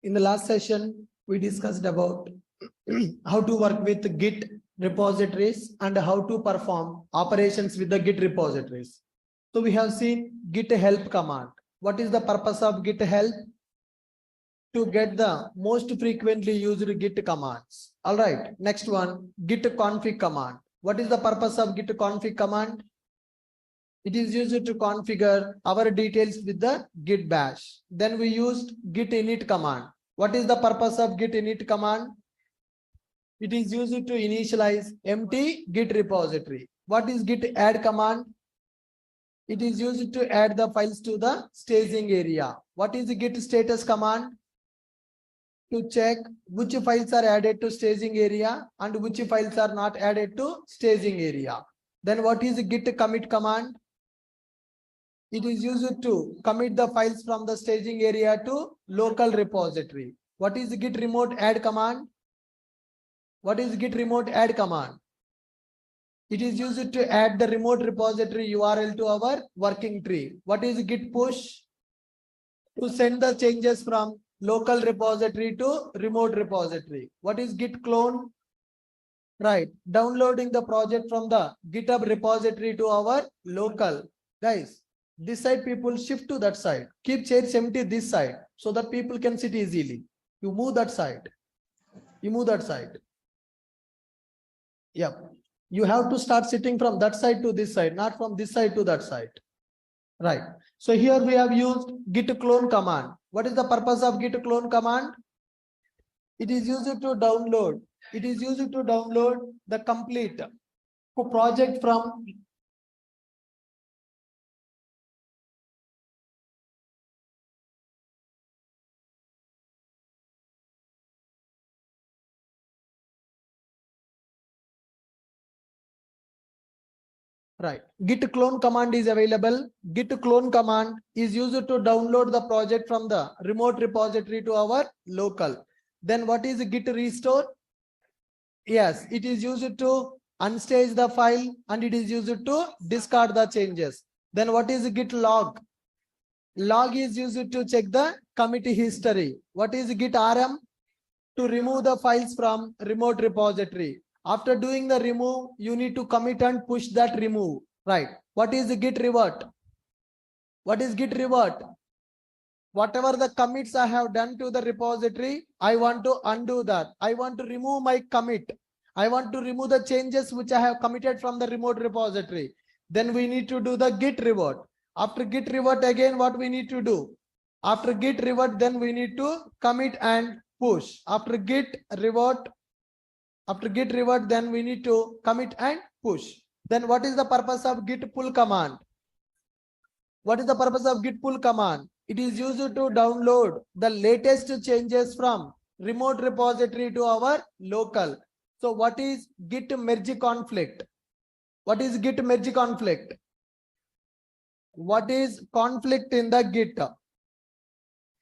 In the last session, we discussed about how to work with Git repositories and how to perform operations with the Git repositories. So we have seen Git help command. What is the purpose of Git help? To get the most frequently used Git commands. All right, next one, Git config command. What is the purpose of Git config command? It is used to configure our details with the Git bash. Then we used Git init command. What is the purpose of Git init command? It is used to initialize empty Git repository. What is Git add command? It is used to add the files to the staging area. What is the Git status command? To check which files are added to staging area and which files are not added to staging area. Then what is the Git commit command? It is used to commit the files from the staging area to local repository. What is the Git remote add command? What is Git remote add command? It is used to add the remote repository URL to our working tree. What is Git push? To send the changes from local repository to remote repository. What is Git clone? Right, downloading the project from the GitHub repository to our local. Guys, this side people shift to that side. Keep chairs empty this side so that people can sit easily. You move that side. You move that side. Yep. You have to start sitting from that side to this side, not from this side to that side. Right. So here we have used git clone command. What is the purpose of git clone command? It is used to download. It is used to download the complete project from right. Git clone command is available. Git clone command is used to download the project from the remote repository to our local. Then what is git restore? Yes, it is used to unstage the file and it is used to discard the changes. Then what is git log? Log is used to check the commit history. What is git rm? To remove the files from remote repository. After doing the remove, you need to commit and push that remove. Right. What is git revert? What is git revert? Whatever the commits I have done to the repository, I want to undo that. I want to remove my commit. I want to remove the changes which I have committed from the remote repository. Then we need to do the git revert. After git revert again, what we need to do? After git revert, then we need to commit and push. After git revert, then we need to commit and push. Then what is the purpose of git pull command? What is the purpose of git pull command? It is used to download the latest changes from remote repository to our local. So what is git merge conflict? What is git merge conflict? What is conflict in the git?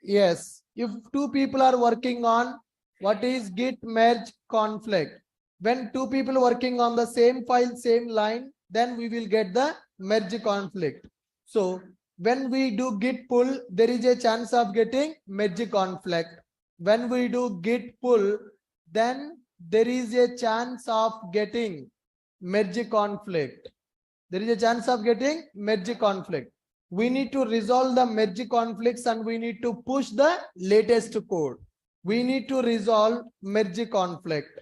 Yes, if two people are working on what is git merge conflict? When two people working on the same file, same line, then we will get the merge conflict. So when we do git pull, there is a chance of getting merge conflict. When we do git pull, then there is a chance of getting merge conflict. There is a chance of getting merge conflict. We need to resolve the merge conflicts and we need to push the latest code. We need to resolve merge conflict.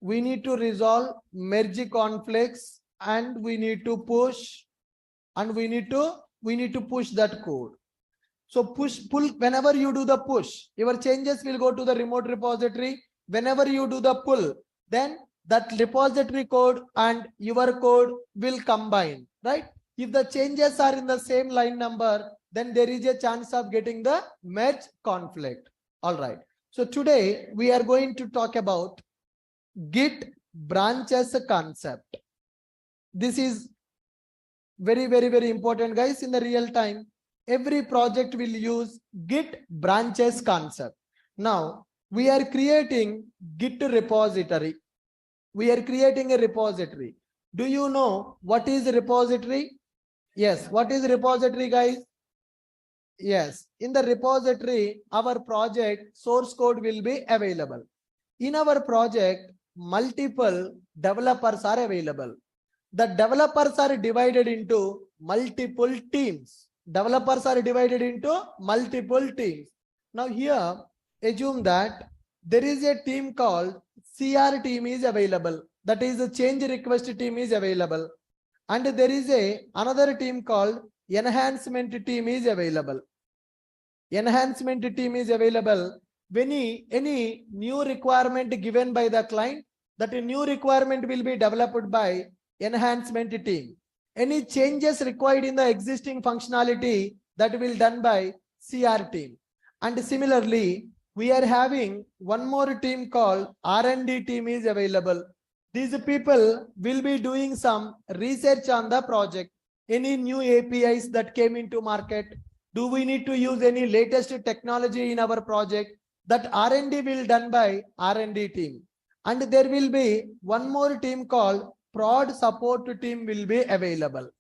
We need to resolve merge conflicts and we need to push and we need to push that code. So pull, whenever you do the push, your changes will go to the remote repository. Whenever you do the pull, then that repository code and your code will combine, right? If the changes are in the same line number, then there is a chance of getting the merge conflict. All right. So today we are going to talk about Git branches concept. This is very, very, very important, guys. In the real time, every project will use Git branches concept. Now we are creating Git repository. We are creating a repository. Do you know what is repository? Yes, what is repository, guys? Yes, in the repository, our project source code will be available. In our project, multiple developers are available. The developers are divided into multiple teams. Developers are divided into multiple teams. Now here, assume that there is a team called CR team is available. That is the change request team is available. And there is another team called enhancement team is available. Enhancement team is available. When any new requirement given by the client, that a new requirement will be developed by enhancement team. Any changes required in the existing functionality, that will done by CR team. And similarly, we are having one more team called R&D team is available. These people will be doing some research on the project. Any new APIs that came into market, do we need to use any latest technology in our project? That R&D will done by R&D team. And there will be one more team called prod support team will be available.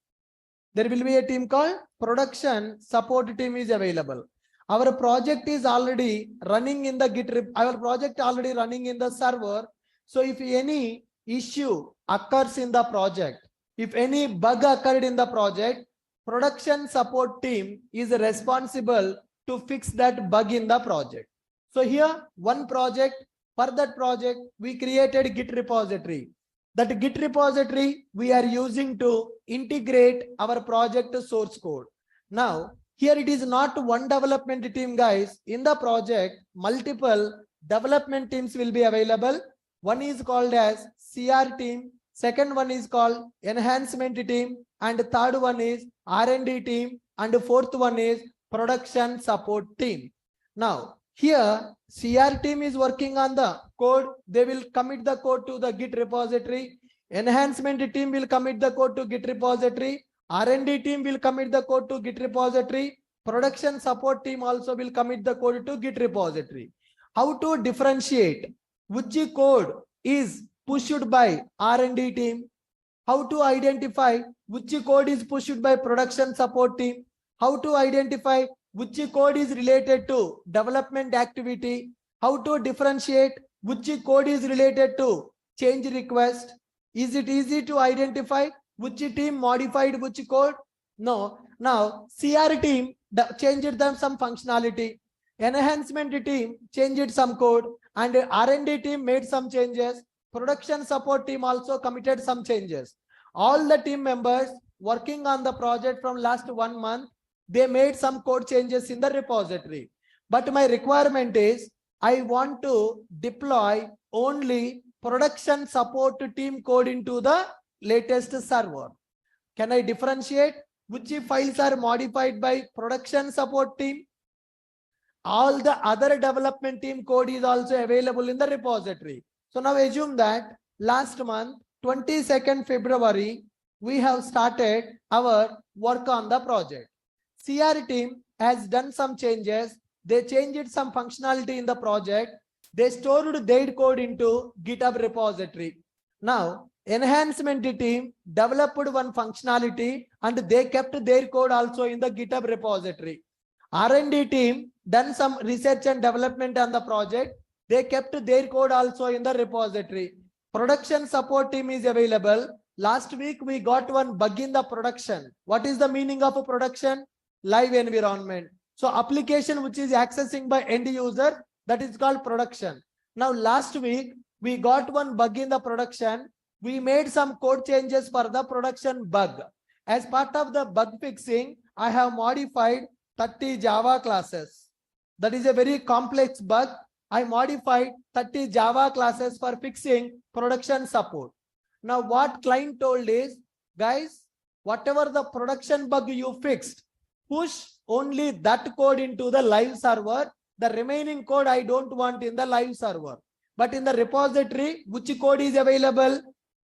There will be a team called production support team is available. Our project is already running in the Git, our project already running in the server. So if any issue occurs in the project, if any bug occurred in the project, production support team is responsible to fix that bug in the project. So here one project, for that project we created Git repository. That Git repository we are using to integrate our project source code. Now here it is not one development team, guys. In the project, multiple development teams will be available. One is called as CR team, second one is called enhancement team, and third one is R&D team, and fourth one is production support team. Now here CR team is working on the code. They will commit the code to the Git repository. Enhancement team will commit the code to Git repository. R&D team will commit the code to Git repository. Production support team also will commit the code to Git repository. How to differentiate which code is pushed by R&D team? How to identify which code is pushed by production support team? How to identify which code is related to development activity? How to differentiate which code is related to change request? Is it easy to identify which team modified which code? No. Now CR team changed them some functionality. Enhancement team changed some code, and R&D team made some changes. Production support team also committed some changes. All the team members working on the project from last 1 month, they made some code changes in the repository. But my requirement is I want to deploy only production support team code into the latest server. Can I differentiate which files are modified by production support team? All the other development team code is also available in the repository. So now assume that last month, 22nd February, we have started our work on the project. CR team has done some changes. They changed some functionality in the project. They stored their code into GitHub repository. Now, enhancement team developed one functionality and they kept their code also in the GitHub repository. R&D team done some research and development on the project. They kept their code also in the repository. Production support team is available. Last week we got one bug in the production. What is the meaning of a production? Live environment. So application which is accessing by end user, that is called production. Now last week we got one bug in the production. We made some code changes for the production bug. As part of the bug fixing, I have modified 30 Java classes. That is a very complex bug. I modified 30 Java classes for fixing production support. Now what client told is, guys, whatever the production bug you fixed, push only that code into the live server. The remaining code I don't want in the live server. But in the repository, which code is available?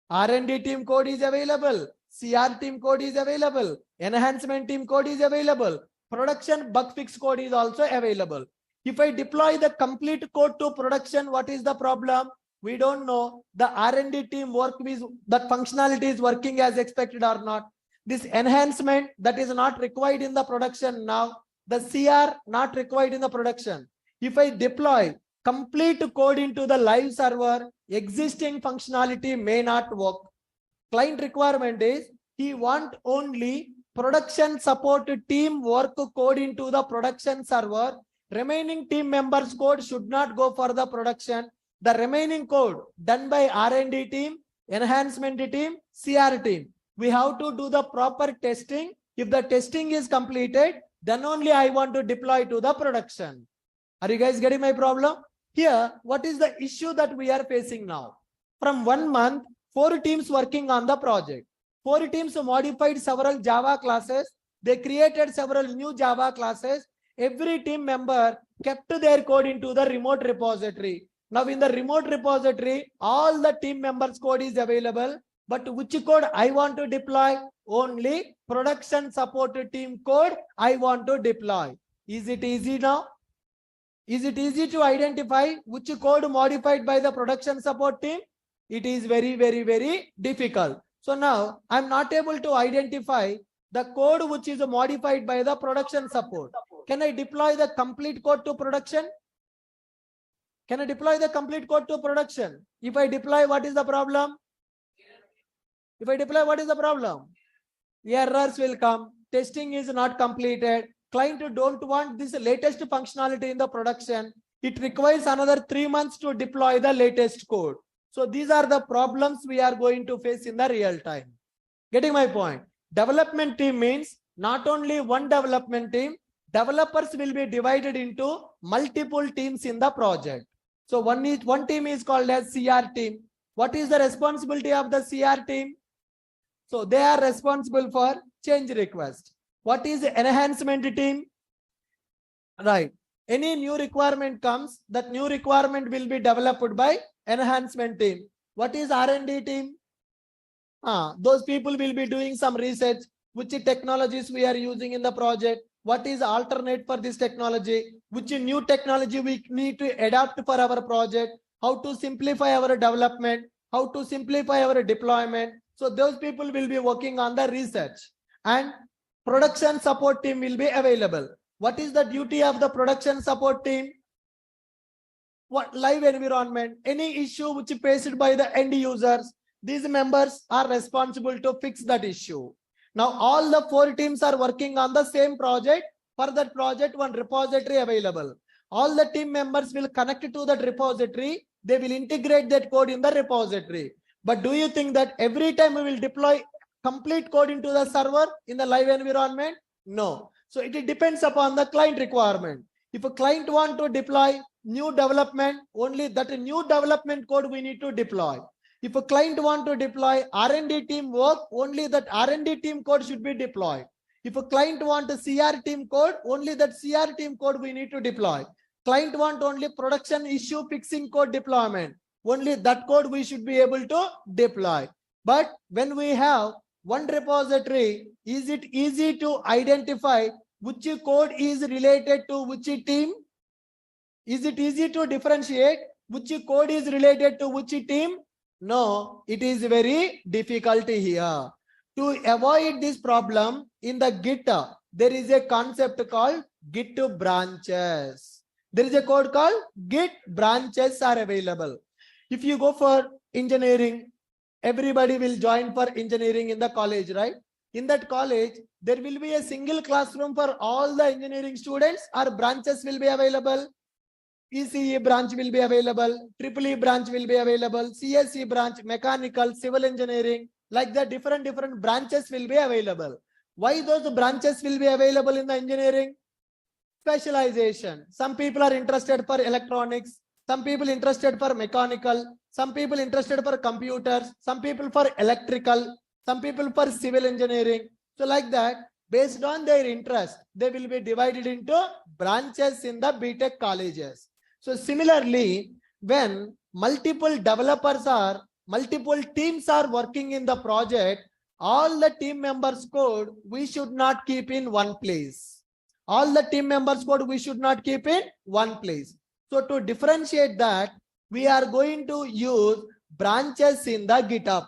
R&D team code is available. CR team code is available. Enhancement team code is available. Production bug fix code is also available. If I deploy the complete code to production, what is the problem? We don't know the R&D team work with that functionality is working as expected or not. This enhancement that is not required in the production now. The CR not required in the production. If I deploy complete code into the live server, existing functionality may not work. Client requirement is he want only production support team work code into the production server. Remaining team members code should not go for the production. The remaining code done by R&D team, enhancement team, CR team. We have to do the proper testing. If the testing is completed, then only I want to deploy to the production. Are you guys getting my problem? Here, what is the issue that we are facing now? From 1 month, 4 teams working on the project. 4 teams modified several Java classes. They created several new Java classes. Every team member kept their code into the remote repository. Now in the remote repository, all the team members code is available. But which code I want to deploy? Only production support team code I want to deploy. Is it easy now? Is it easy to identify which code modified by the production support team? It is very difficult. So now I'm not able to identify the code which is modified by the production support. Can I deploy the complete code to production? Can I deploy the complete code to production? If I deploy, what is the problem? If I deploy, what is the problem? Errors will come. Testing is not completed. Client don't want this latest functionality in the production. It requires another 3 months to deploy the latest code. So these are the problems we are going to face in the real time. Getting my point? Development team means not only one development team, developers will be divided into multiple teams in the project. So one team is called as CR team. What is the responsibility of the CR team? So they are responsible for change request. What is the enhancement team? Right. Any new requirement comes, that new requirement will be developed by enhancement team. What is R&D team? Those people will be doing some research, which technologies we are using in the project, what is alternate for this technology, which new technology we need to adapt for our project, how to simplify our development, how to simplify our deployment. So those people will be working on the research, and production support team will be available. What is the duty of the production support team? What live environment, any issue which is faced by the end users, these members are responsible to fix that issue. Now all the 4 teams are working on the same project. For that project, one repository available. All the team members will connect to that repository. They will integrate that code in the repository. But do you think that every time we will deploy complete code into the server in the live environment? No. So it depends upon the client requirement. If a client want to deploy new development, only that new development code we need to deploy. If a client want to deploy R&D team work, only that R&D team code should be deployed. If a client want a CR team code, only that CR team code we need to deploy. Client want only production issue fixing code deployment, only that code we should be able to deploy. But when we have one repository, is it easy to identify which code is related to which team? Is it easy to differentiate which code is related to which team? No, it is very difficult here. To avoid this problem, in the Git, there is a concept called Git branches. There is a code called Git branches are available. If you go for engineering, everybody will join for engineering in the college, right? In that college, there will be a single classroom for all the engineering students, or branches will be available. ECE branch will be available, EEE branch will be available, CSE branch, mechanical, civil engineering, like the different branches will be available. Why those branches will be available in the engineering? Specialization. Some people are interested for electronics, some people interested for mechanical, some people interested for computers, some people for electrical, some people for civil engineering. So like that, based on their interest, they will be divided into branches in the BTech colleges. So similarly, when multiple teams are working in the project, all the team members code we should not keep in one place. All the team members code we should not keep in one place. So to differentiate that, we are going to use branches in the GitHub.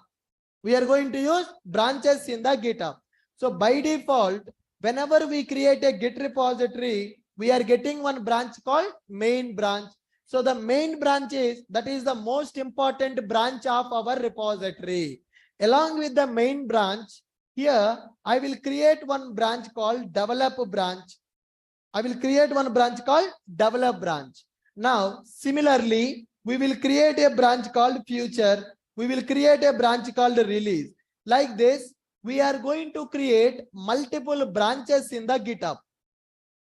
We are going to use branches in the GitHub. So by default, Whenever we create a Git repository, we are getting one branch called main branch. So the main branch that is the most important branch of our repository. Along with the main branch, here I will create one branch called develop branch. I will create one branch called develop branch. Now, similarly, we will create a branch called future. We will create a branch called release. Like this, we are going to create multiple branches in the GitHub.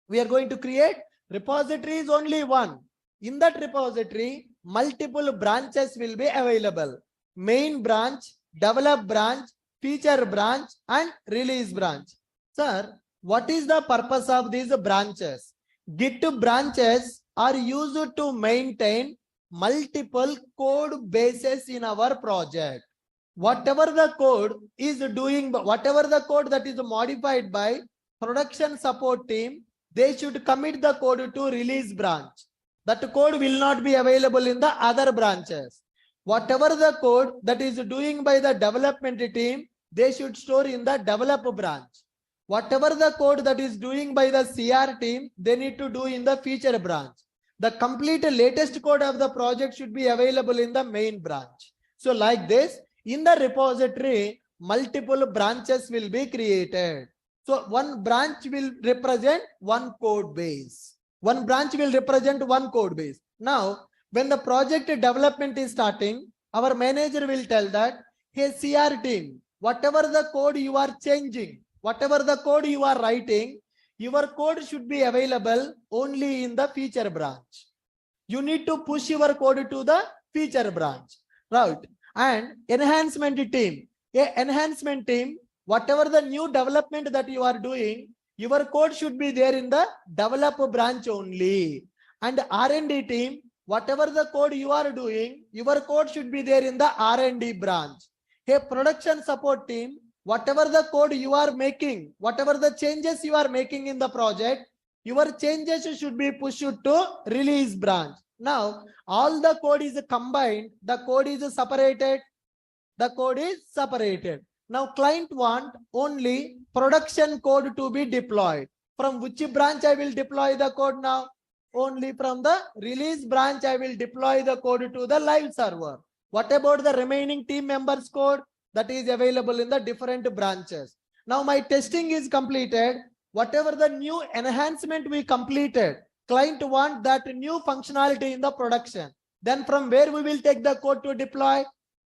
We are going to create repository is only one. In that repository, multiple branches will be available. Main branch, develop branch, feature branch, and release branch. Sir, what is the purpose of these branches? Git branches are used to maintain multiple code bases in our project. Whatever the code is doing, whatever the code that is modified by production support team, they should commit the code to release branch. That code will not be available in the other branches. Whatever the code that is doing by the development team, they should store in the develop branch. Whatever the code that is doing by the CR team, they need to do in the feature branch. The complete latest code of the project should be available in the main branch. So like this, in the repository, multiple branches will be created. So one branch will represent one code base. One branch will represent one code base. Now, when the project development is starting, our manager will tell that, hey CR team, whatever the code you are changing, whatever the code you are writing, your code should be available only in the feature branch. You need to push your code to the feature branch, right? And enhancement team, whatever the new development that you are doing, your code should be there in the develop branch only. And R&D team, whatever the code you are doing, your code should be there in the R&D branch. Hey, production support team, whatever the code you are making, whatever the changes you are making in the project, your changes should be pushed to release branch. Now, all the code is combined, the code is separated, the code is separated. Now, client want only production code to be deployed. From which branch I will deploy the code now? Only from the release branch I will deploy the code to the live server. What about the remaining team members code? That is available in the different branches. Now my testing is completed. Whatever the new enhancement we completed, client want that new functionality in the production. Then from where we will take the code to deploy?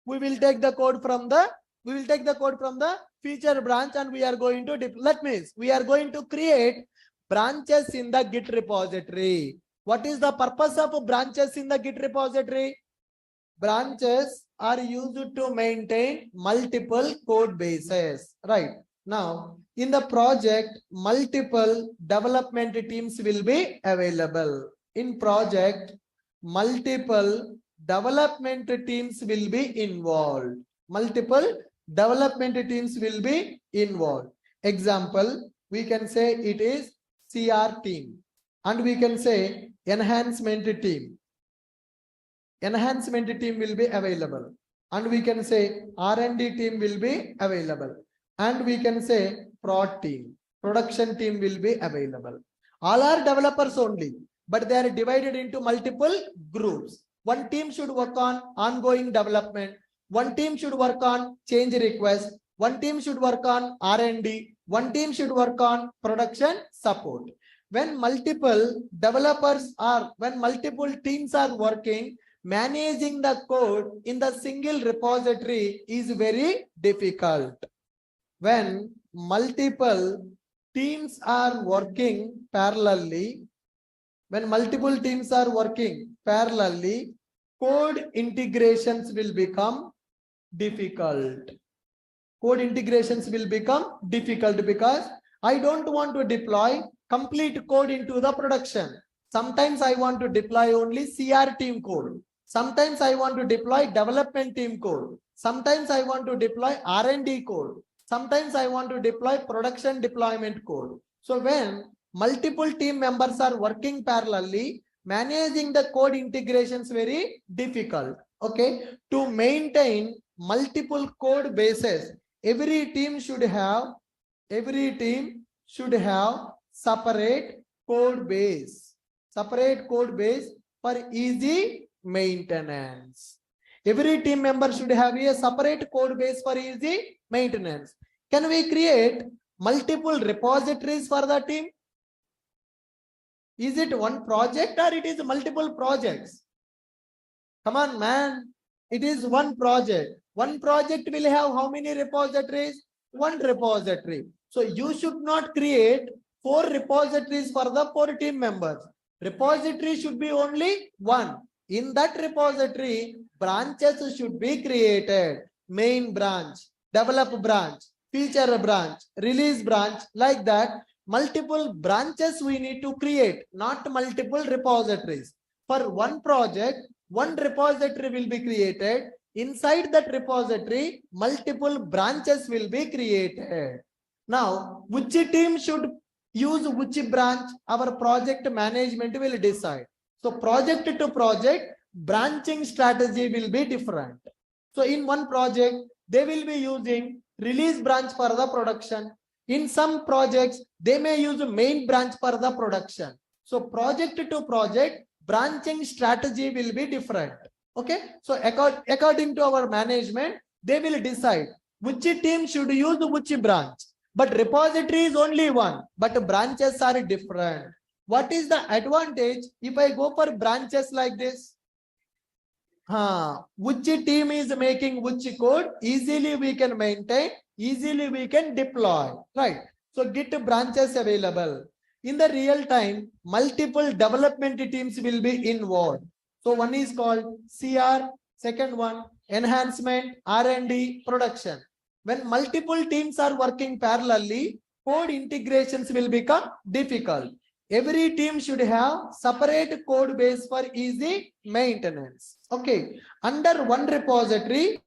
We will take the code from the feature branch, and we are going to that means we are going to create branches in the Git repository. What is the purpose of branches in the Git repository? Branches are used to maintain multiple code bases, right? Now, in the project, multiple development teams will be available. In project, multiple development teams will be involved. Multiple development teams will be involved. Example, we can say it is CR team, and we can say enhancement team. Enhancement team will be available, and we can say R&D team will be available, and we can say prod team, production team will be available. All are developers only, but they are divided into multiple groups. One team should work on ongoing development, one team should work on change request, one team should work on R&D, one team should work on production support. When multiple teams are working, managing the code in the single repository is very difficult. When multiple teams are working parallelly, code integrations will become difficult. Code integrations will become difficult because I don't want to deploy complete code into the production. Sometimes I want to deploy only CR team code. Sometimes I want to deploy development team code. Sometimes I want to deploy R&D code. Sometimes I want to deploy production deployment code. So when multiple team members are working parallelly, managing the code integration is very difficult. Okay, to maintain multiple code bases, every team should have should have separate code base. Separate code base for easy maintenance. Every team member should have a separate code base for easy maintenance. Can we create multiple repositories for the team? Is it one project or it is multiple projects? Come on, man. It is one project. One project will have how many repositories? One repository. So you should not create 4 repositories for the 4 team members. Repository should be only one. In that repository, branches should be created. Main branch, develop branch, feature branch, release branch, like that. Multiple branches we need to create, not multiple repositories. For one project, one repository will be created. Inside that repository, multiple branches will be created. Now, which team should use which branch? Our project management will decide. So project to project, branching strategy will be different. So in one project, they will be using release branch for the production. In some projects, they may use a main branch for the production. So project to project, branching strategy will be different. Okay. So according to our management, they will decide which team should use which branch. But repository is only one, but branches are different. What is the advantage if I go for branches like this? Which team is making which code? Easily we can maintain, easily we can deploy, right? So Git branches available. In the real time, multiple development teams will be involved. So one is called CR, second one, enhancement, R&D, production. When multiple teams are working parallelly, code integrations will become difficult. Every team should have separate code base for easy maintenance. Okay, under one repository,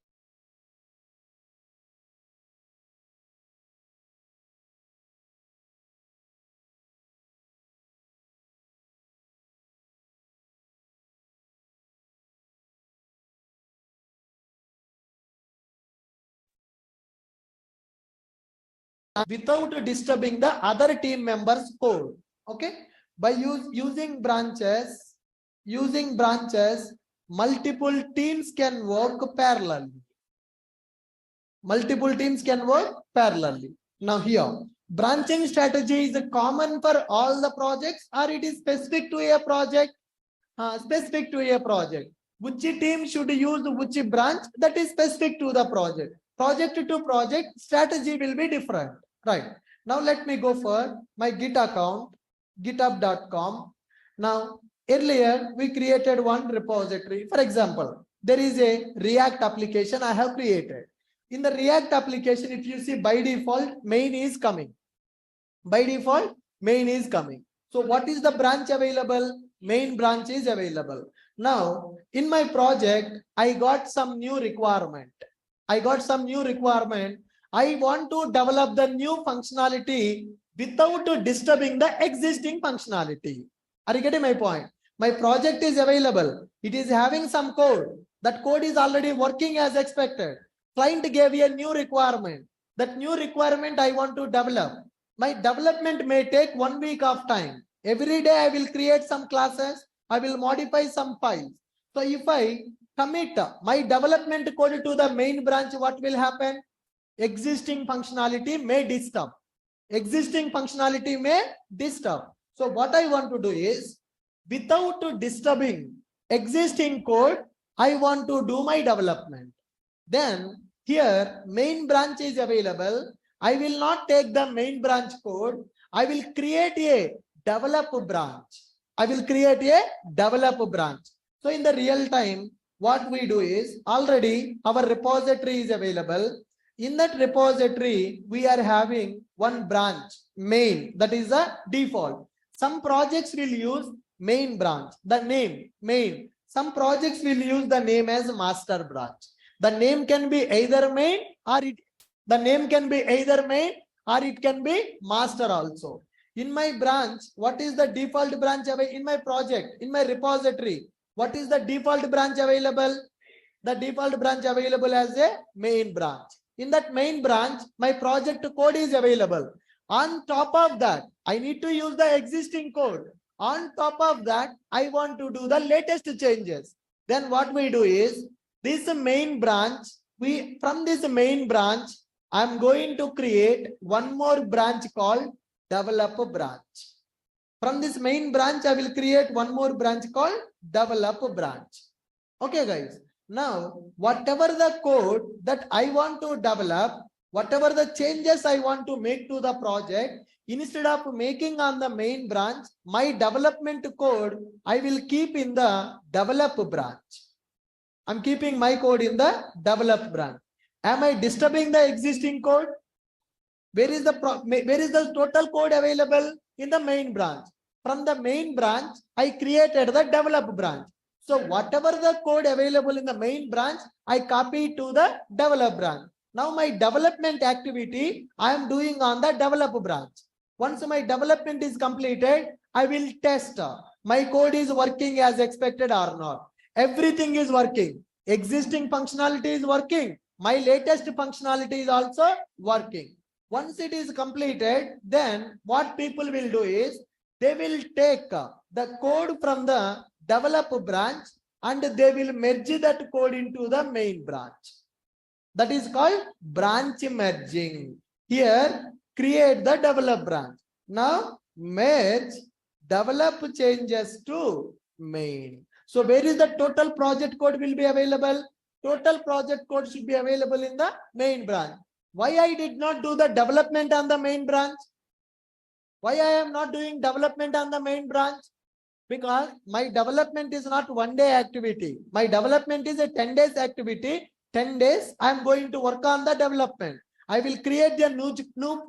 without disturbing the other team members' code. Okay, by using branches, multiple teams can work parallelly. Multiple teams can work parallelly. Now here, branching strategy is common for all the projects, or it is specific to a project? Specific to a project. Which team should use which branch? That is specific to the project. Project to project, strategy will be different. Right. Now let me go for my Git account, github.com. Now, earlier we created one repository. For example, there is a React application I have created. In the React application, if you see, by default, main is coming. By default, main is coming. So what is the branch available? Main branch is available. Now, in my project, I got some new requirement. I want to develop the new functionality without disturbing the existing functionality. Are you getting my point? My project is available. It is having some code. That code is already working as expected. Client gave a new requirement. That new requirement I want to develop. My development may take 1 week of time. Every day I will create some classes. I will modify some files. So if I commit my development code to the main branch, what will happen? Existing functionality may disturb. So what I want to do is, without disturbing existing code, I want to do my development. Then here main branch is available. I will not take the main branch code. I will create a develop branch. So in the real time, what we do is, already our repository is available. In that repository, we are having one branch, main, that is a default. Some projects will use main branch, the name, main. Some projects will use the name as master branch. The name can be either main or it can be master also. In my branch, what is the default branch in my project, in my repository? What is the default branch available? The default branch available as a main branch. In that main branch, my project code is available. On top of that, I need to use the existing code. On top of that, I want to do the latest changes. Then what we do is this main branch, from this main branch, I'm going to create one more branch called develop branch. From this main branch, I will create one more branch called develop branch. Okay, guys. Now, whatever the code that I want to develop, whatever the changes I want to make to the project, instead of making on the main branch, my development code, I will keep in the develop branch. I'm keeping my code in the develop branch. Am I disturbing the existing code? Where is the total code available? In the main branch. From the main branch, I created the develop branch. So whatever the code available in the main branch, I copy to the develop branch. Now my development activity I am doing on the develop branch. Once my development is completed, I will test my code is working as expected or not. Everything is working. Existing functionality is working. My latest functionality is also working. Once it is completed, then what people will do is they will take the code from the develop branch and they will merge that code into the main branch. That is called branch merging. Here, create the develop branch. Now, merge develop changes to main. So, where is the total project code will be available? Total project code should be available in the main branch. Why I did not do the development on the main branch? Why I am not doing development on the main branch? Because my development is not one day activity. My development is a 10 days activity. 10 days I am going to work on the development. I will create the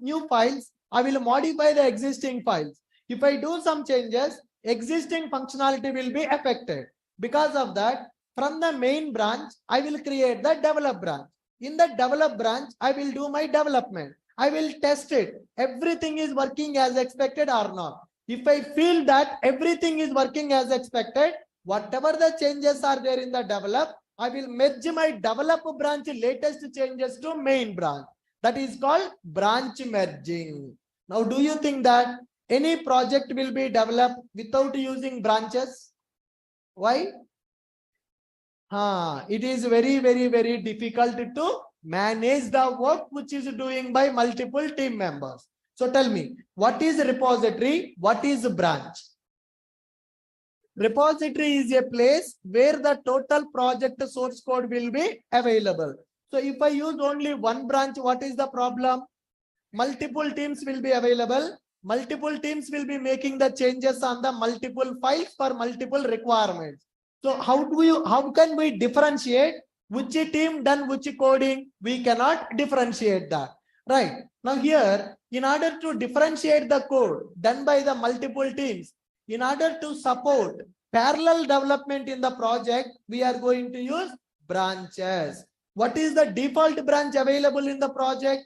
new files. I will modify the existing files. If I do some changes, existing functionality will be affected. Because of that, from the main branch, I will create the develop branch. In the develop branch, I will do my development. I will test it. Everything is working as expected or not. If I feel that everything is working as expected, whatever the changes are there in the develop, I will merge my develop branch latest changes to main branch. That is called branch merging. Now, do you think that any project will be developed without using branches? Why? It is very difficult to manage the work which is doing by multiple team members. So tell me, what is repository? What is branch? Repository is a place where the total project source code will be available. So if I use only one branch, what is the problem? Multiple teams will be available. Multiple teams will be making the changes on the multiple files for multiple requirements. So how can we differentiate which team done which coding? We cannot differentiate that. Right. Now here, in order to differentiate the code done by the multiple teams, in order to support parallel development in the project, we are going to use branches. What is the default branch available in the project?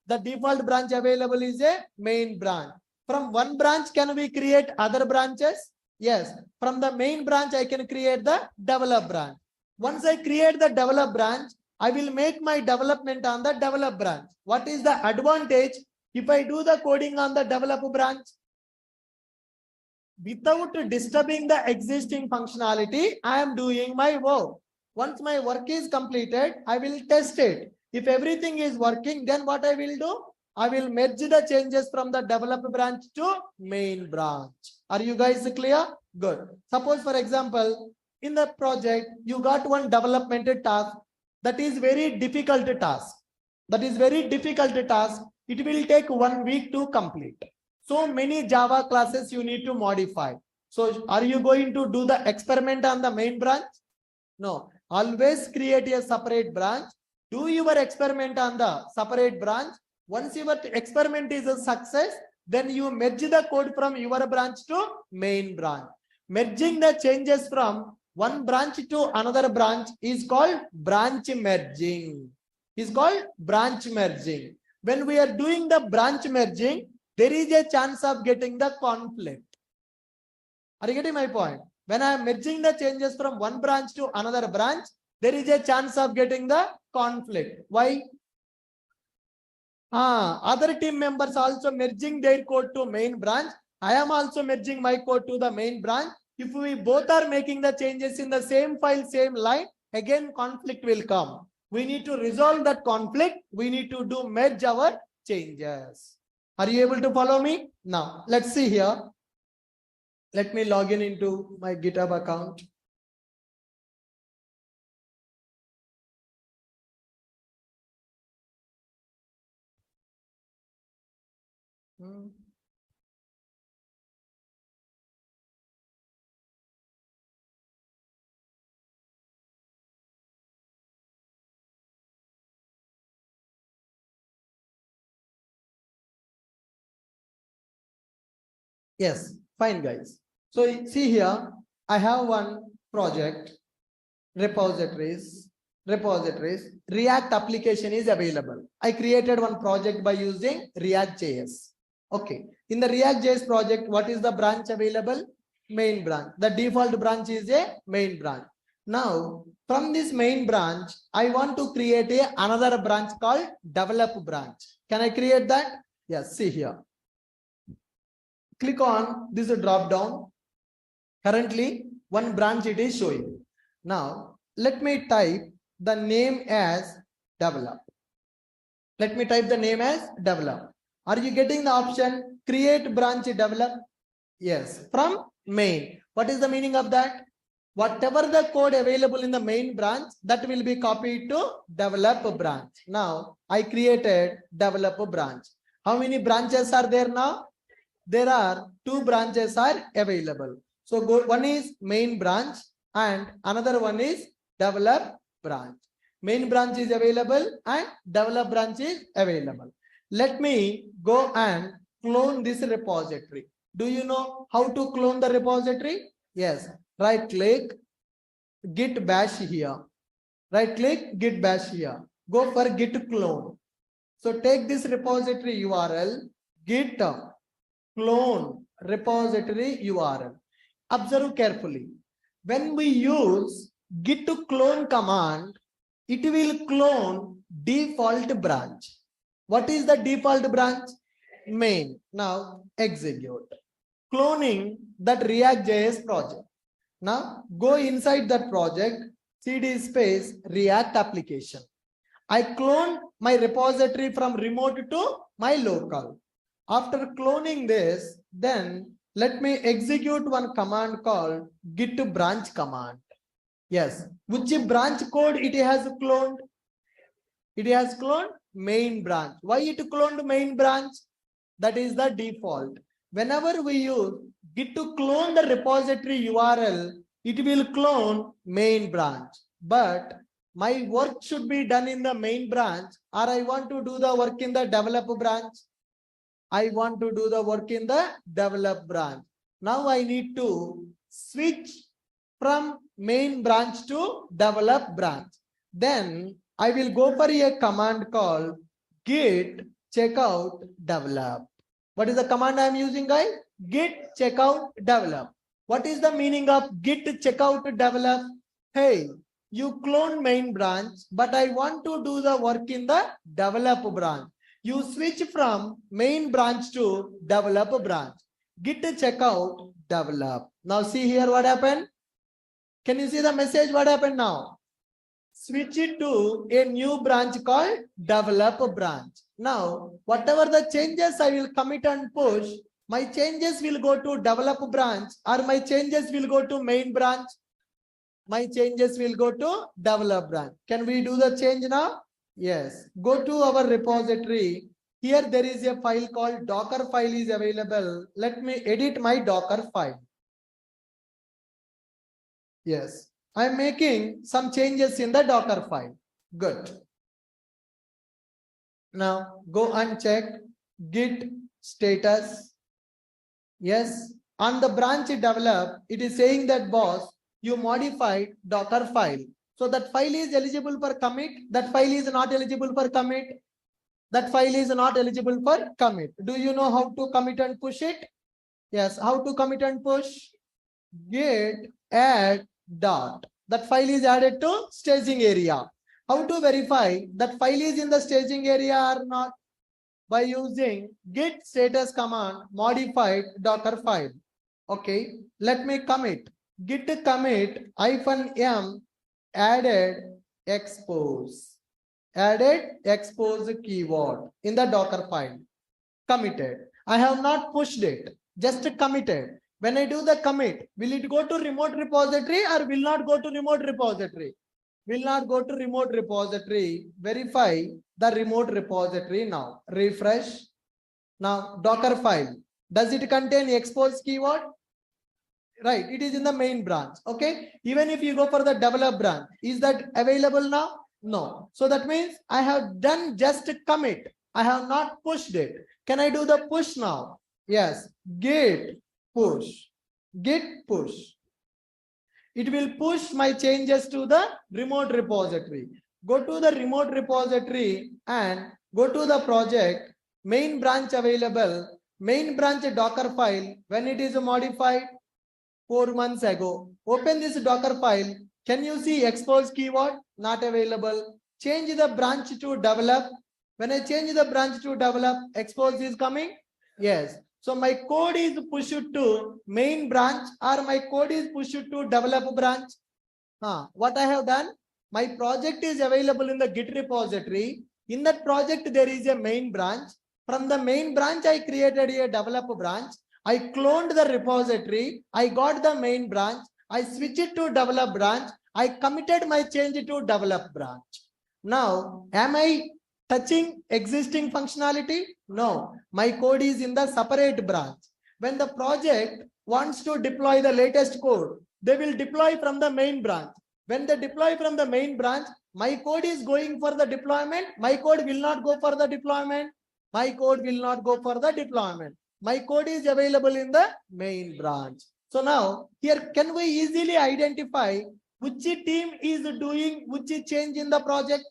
The default branch available is a main branch. From one branch, can we create other branches? Yes. From the main branch, I can create the develop branch. Once I create the develop branch, I will make my development on the develop branch. What is the advantage if I do the coding on the develop branch? Without disturbing the existing functionality, I am doing my work. Once my work is completed, I will test it. If everything is working, then what I will do? I will merge the changes from the develop branch to main branch. Are you guys clear? Good. Suppose, for example, in the project, you got one development task that is very difficult task. That is very difficult task. It will take 1 week to complete. So many Java classes you need to modify. So are you going to do the experiment on the main branch? No. Always create a separate branch. Do your experiment on the separate branch. Once your experiment is a success, then you merge the code from your branch to main branch. Merging the changes from one branch to another branch is called branch merging. Is called branch merging. When we are doing the branch merging, there is a chance of getting the conflict. Are you getting my point? When I am merging the changes from one branch to another branch, there is a chance of getting the conflict. Why? Other team members also merging their code to main branch. I am also merging my code to the main branch. If we both are making the changes in the same file, same line, again conflict will come. We need to resolve that conflict. We need to do merge our changes. Are you able to follow me? Now, let's see here. Let me log in into my GitHub account. Yes, fine guys. So see here, I have one project, repositories, React application is available. I created one project by using React.js. Okay, in the React.js project, what is the branch available? Main branch. The default branch is a main branch. Now, from this main branch, I want to create another branch called develop branch. Can I create that? Yes, see here. Click on this drop down. Currently, one branch it is showing. Now, let me type the name as develop. Let me type the name as develop. Are you getting the option create branch develop? Yes, from main. What is the meaning of that? Whatever the code available in the main branch, that will be copied to develop branch. Now, I created develop branch. How many branches are there now? There are two branches are available. So one is main branch and another one is develop branch. Main branch is available and develop branch is available. Let me go and clone this repository. Do you know how to clone the repository? Yes. Right click, git bash here. Right click, git bash here. Go for git clone. So take this repository URL, git clone repository URL. Observe carefully. When we use git clone command, it will clone default branch. What is the default branch? Main. Now execute. Cloning that React.js project. Now go inside that project, cd space React application. I clone my repository from remote to my local. After cloning this, then let me execute one command called git branch command. Yes, which branch code it has cloned? It has cloned main branch. Why it cloned main branch? That is the default. Whenever we use git to clone the repository URL, it will clone main branch. But my work should be done in the main branch, or I want to do the work in the develop branch. I want to do the work in the develop branch. Now I need to switch from main branch to develop branch. Then I will go for a command called git checkout develop. What is the command I am using, guys? Git checkout develop. What is the meaning of git checkout develop? Hey, you clone main branch, but I want to do the work in the develop branch. You switch from main branch to develop branch. Git checkout develop. Now see here what happened. Can you see the message? What happened now? Switch it to a new branch called develop branch. Now, whatever the changes I will commit and push, my changes will go to develop branch or my changes will go to main branch. My changes will go to develop branch. Can we do the change now? Yes. Go to our repository. Here there is a file called Docker file is available. Let me edit my Docker file. Yes. I'm making some changes in the Docker file. Good. Now go and check git status. Yes. On the branch develop, it is saying that boss, you modified Docker file. So that file is eligible for commit. That file is not eligible for commit. That file is not eligible for commit. Do you know how to commit and push it? Yes. How to commit and push? Git add dot. That file is added to staging area. How to verify that file is in the staging area or not? by using git status command modified Docker file. Okay, let me commit. Git commit -m added expose. Added expose keyword in the Docker file. Committed. I have not pushed it, just committed. When I do the commit, will it go to remote repository or will not go to remote repository? Will not go to remote repository. Verify the remote repository now. Refresh. Now Docker file. Does it contain expose keyword? Right, it is in the main branch. Okay, even if you go for the develop branch, is that available now? No. So that means I have done just commit. I have not pushed it. Can I do the push now? Yes. Git push. Git push. It will push my changes to the remote repository. Go to the remote repository and go to the project. Main branch available. Main branch Docker file. When it is modified 4 months ago. Open this Docker file. Can you see expose keyword? Not available. Change the branch to develop. When I change the branch to develop, expose is coming. Yes. So my code is pushed to main branch or my code is pushed to develop branch. What I have done? My project is available in the Git repository. In that project, there is a main branch. From the main branch, I created a develop branch. I cloned the repository. I got the main branch. I switched it to develop branch. I committed my change to develop branch. Now, am I touching existing functionality? No, my code is in the separate branch. When the project wants to deploy the latest code, they will deploy from the main branch. When they deploy from the main branch, my code is going for the deployment. My code will not go for the deployment. My code will not go for the deployment. My code is available in the main branch. So now here, can we easily identify which team is doing which change in the project?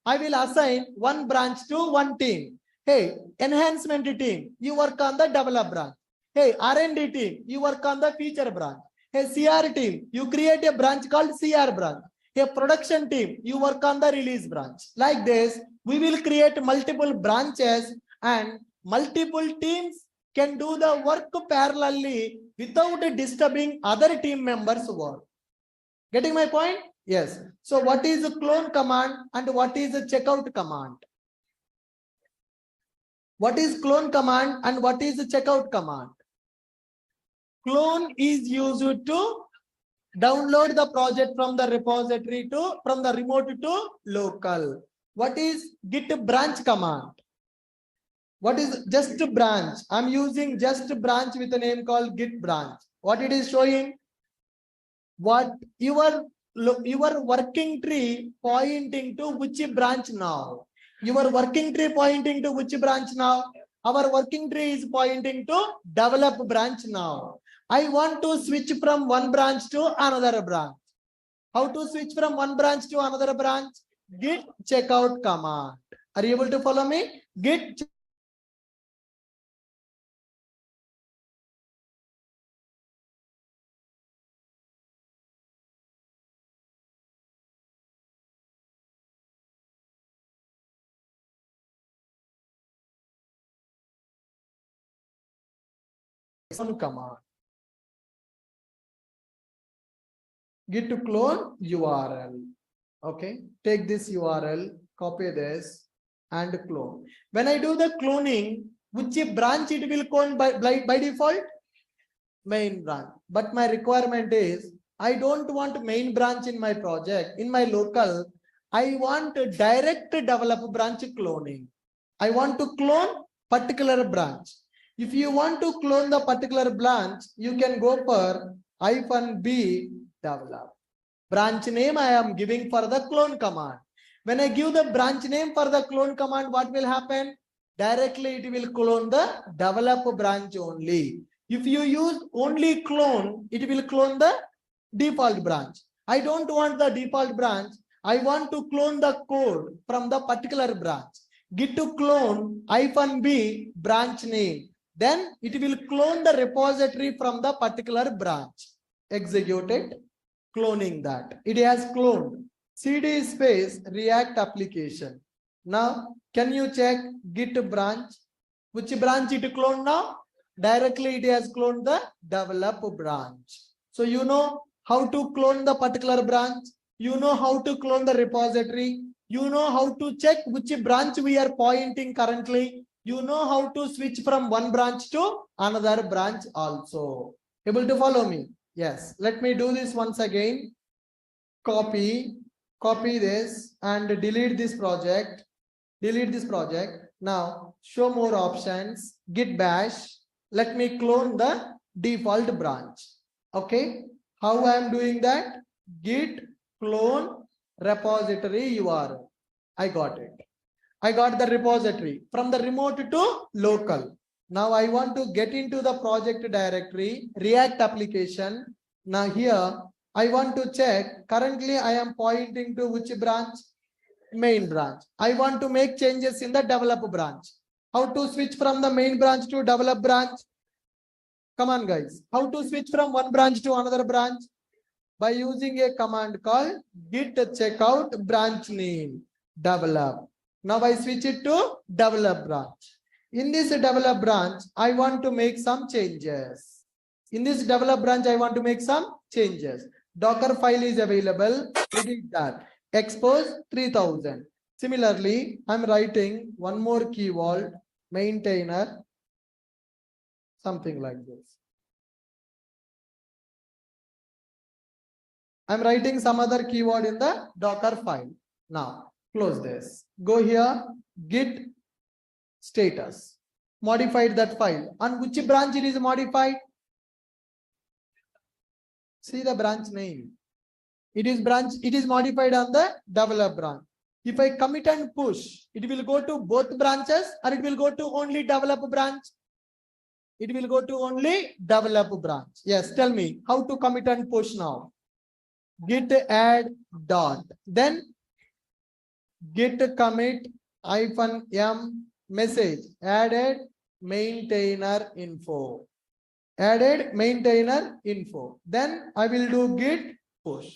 I will assign one branch to one team. Hey, enhancement team, you work on the develop branch. Hey, R&D team, you work on the feature branch. Hey, CR team, you create a branch called CR branch. Hey, production team, you work on the release branch. Like this, we will create multiple branches and multiple teams can do the work parallelly without disturbing other team members' work. Getting my point? Yes. So what is a clone command and what is a checkout command? What is clone command and what is a checkout command? Clone is used to download the project from the repository to from the remote to local. What is git branch command? What is just branch? I'm using just branch with a name called git branch. What it is showing? What your working tree pointing to which branch now? Your working tree pointing to which branch now? Our working tree is pointing to develop branch now. I want to switch from one branch to another branch. How to switch from one branch to another branch? Git checkout command. Are you able to follow me? Git command. Git to clone URL. Okay, take this URL, copy this and clone. When I do the cloning, which branch it will clone by default? Main branch. But my requirement is I don't want main branch in my project. In my local, I want direct develop branch cloning. I want to clone particular branch. If you want to clone the particular branch, you can go for -b develop. Branch name I am giving for the clone command. When I give the branch name for the clone command, what will happen? Directly it will clone the develop branch only. If you use only clone, it will clone the default branch. I don't want the default branch. I want to clone the code from the particular branch. Git to clone -b branch name. Then it will clone the repository from the particular branch. Execute it. Cloning that. It has cloned. CD space React application. Now Can you check git branch? Which branch it cloned now? Directly it has cloned the develop branch. So you know how to clone the particular branch. You know how to clone the repository. You know how to check which branch we are pointing currently. You know how to switch from one branch to another branch also. Able to follow me? Yes. Let me do this once again. Copy this and delete this project. Delete this project. Now show more options. Git bash. Let me clone the default branch. Okay. How I am doing that? Git clone repository URL. I got it. I got the repository from the remote to local. Now I want to get into the project directory, React application. Now here I want to check. Currently I am pointing to which branch? Main branch. I want to make changes in the develop branch. How to switch from the main branch to develop branch? Come on guys. How to switch from one branch to another branch? By using a command called git checkout branch name develop. Now I switch it to develop branch. In this develop branch, I want to make some changes. In this develop branch, I want to make some changes. Docker file is available. Edit that. Expose 3000. Similarly, I'm writing one more keyword, maintainer, something like this. I'm writing some other keyword in the Docker file. Now, close this. Go here, git status. Modified that file. On which branch it is modified? See the branch name. It is modified on the develop branch. If I commit and push, it will go to both branches or it will go to only develop branch? It will go to only develop branch. Yes, tell me how to commit and push now. Git add dot. Then git commit -m message added maintainer info. Added maintainer info. Then I will do git push.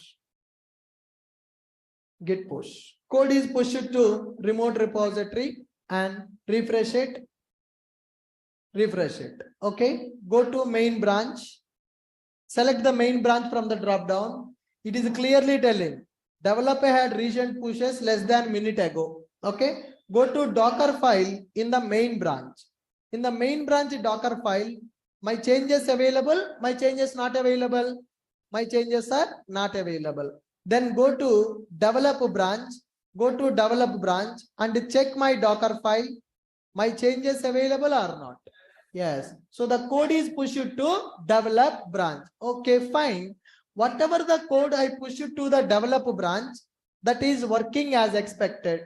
Git push. Code is pushed to remote repository and refresh it. Refresh it. Okay. Go to main branch. Select the main branch from the drop down. It is clearly telling developer had recent pushes less than minute ago. Okay. Go to Docker file in the main branch. In the main branch Docker file, my changes available, my changes not available. My changes are not available. Then go to develop branch. Go to develop branch and check my Docker file. My changes available or not? Yes. So the code is pushed to develop branch. Okay, fine. Whatever the code I push it to the develop branch, that is working as expected.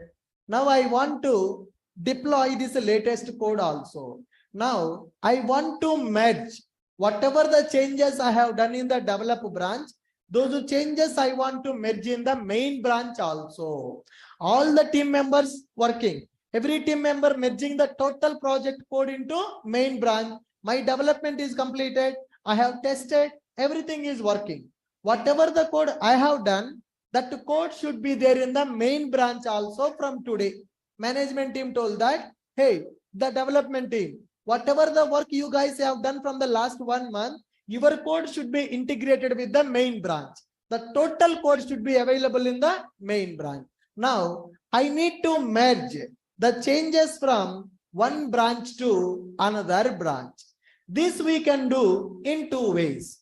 Now I want to deploy this latest code also. Now I want to merge whatever the changes I have done in the develop branch, those changes I want to merge in the main branch also. All the team members working. Every team member merging the total project code into main branch. My development is completed. I have tested. Everything is working. Whatever the code I have done, that code should be there in the main branch also from today. Management team told that, hey, the development team, whatever the work you guys have done from the last 1 month, your code should be integrated with the main branch. The total code should be available in the main branch. Now, I need to merge the changes from one branch to another branch. This we can do in two ways.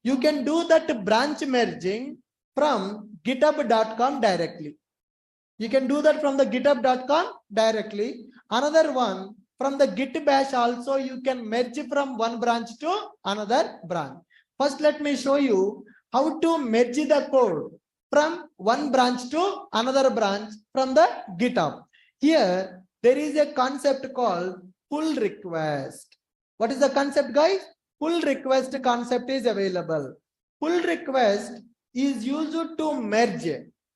You can do that branch merging from github.com directly. You can do that from the github.com directly. Another one, from the git bash also you can merge from one branch to another branch. First, let me show you how to merge the code from one branch to another branch from the GitHub. Here, there is a concept called pull request. What is the concept, guys? Pull request concept is available. Pull request is used to merge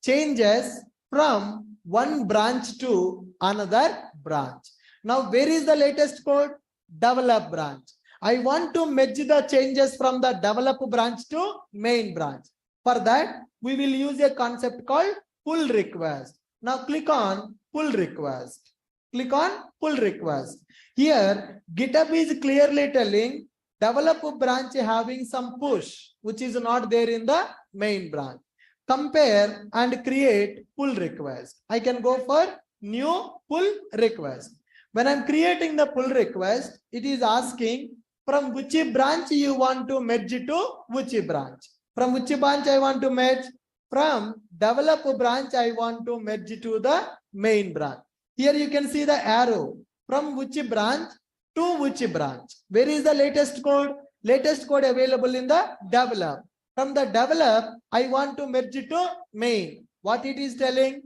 changes from one branch to another branch. Now, where is the latest code? Develop branch. I want to merge the changes from the develop branch to main branch. For that, we will use a concept called pull request. Now click on pull request. Click on pull request. Here GitHub is clearly telling develop branch having some push which is not there in the main branch. Compare and create pull request. I can go for new pull request. When I'm creating the pull request, it is asking from which branch you want to merge to which branch. From which branch I want to merge? From develop branch I want to merge to the main branch. Here you can see the arrow. From which branch to which branch? Where is the latest code? Latest code available in the develop. From the develop, I want to merge to main. What it is telling?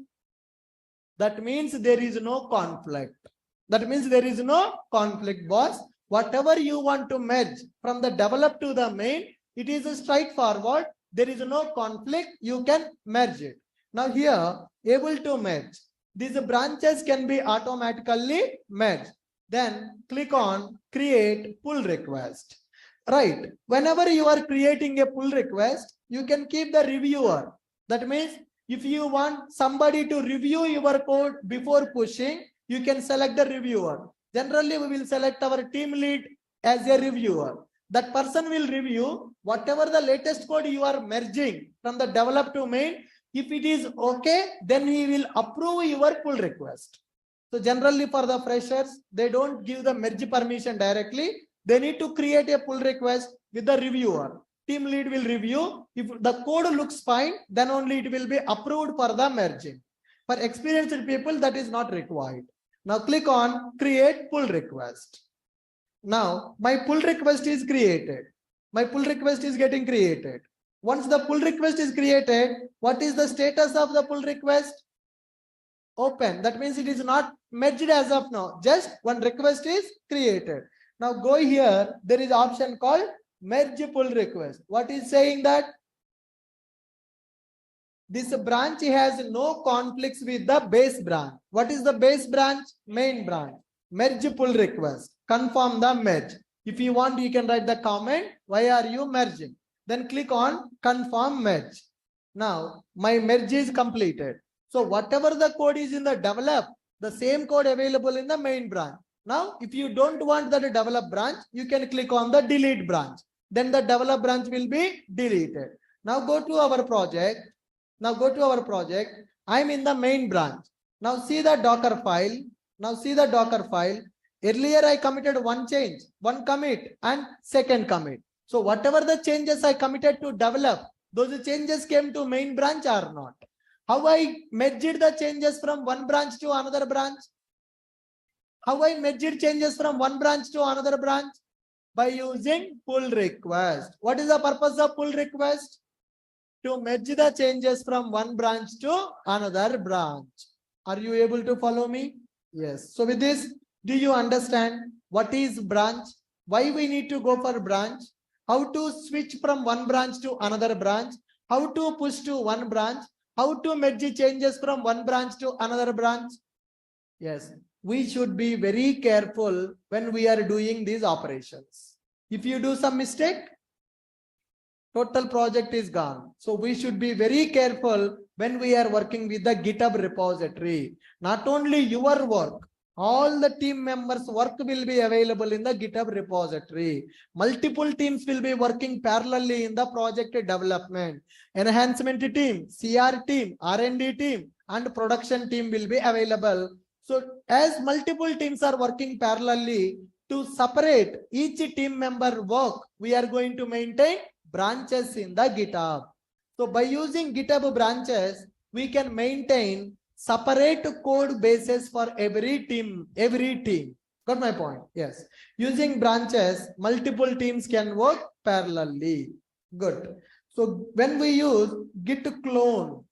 That means there is no conflict. That means there is no conflict, boss. Whatever you want to merge from the develop to the main, it is straightforward. There is no conflict. You can merge it. Now here, able to merge. These branches can be automatically merged. Then click on create pull request. Right. Whenever you are creating a pull request, you can keep the reviewer. That means if you want somebody to review your code before pushing, you can select the reviewer. Generally, we will select our team lead as a reviewer. That person will review whatever the latest code you are merging from the develop to main. If it is okay, then he will approve your pull request. So generally for the freshers, they don't give the merge permission directly. They need to create a pull request with the reviewer. Team lead will review. If the code looks fine, then only it will be approved for the merging. For experienced people, that is not required. Now click on create pull request. Now my pull request is created. My pull request is getting created. Once the pull request is created, what is the status of the pull request? Open. That means it is not merged as of now. Just one request is created. Now go here. There is option called merge pull request. What is saying that? This branch has no conflicts with the base branch. What is the base branch? Main branch. Merge pull request. Confirm the merge. If you want, you can write the comment. Why are you merging? Then click on confirm merge. Now my merge is completed. So whatever the code is in the develop, the same code available in the main branch. Now, if you don't want the develop branch, you can click on the delete branch. Then the develop branch will be deleted. Now go to our project. Now go to our project. I'm in the main branch. Now see the Docker file. Now see the Docker file. Earlier I committed one change, one commit and second commit. So whatever the changes I committed to develop, those changes came to main branch or not? How I merged the changes from one branch to another branch? How I merged changes from one branch to another branch? By using pull request. What is the purpose of pull request? To merge the changes from one branch to another branch. Are you able to follow me? Yes. So with this, do you understand what is branch? Why we need to go for branch? How to switch from one branch to another branch? How to push to one branch? How to merge changes from one branch to another branch? Yes, we should be very careful when we are doing these operations. If you do some mistake, total project is gone. So we should be very careful when we are working with the GitHub repository. Not only your work, all the team members' work will be available in the GitHub repository. Multiple teams will be working parallelly in the project development. Enhancement team, CR team, R&D team, and production team will be available. So as multiple teams are working parallelly, to separate each team member work, we are going to maintain branches in the GitHub. So by using GitHub branches, we can maintain separate code bases for every team. Got my point? Yes. Using branches, multiple teams can work parallelly. Good. So when we use git clone,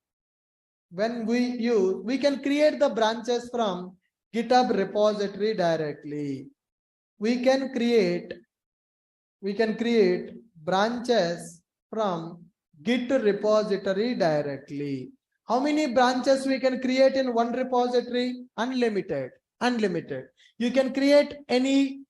we can create the branches from GitHub repository directly. We can create branches from Git repository directly. How many branches we can create in one repository? Unlimited. You can create any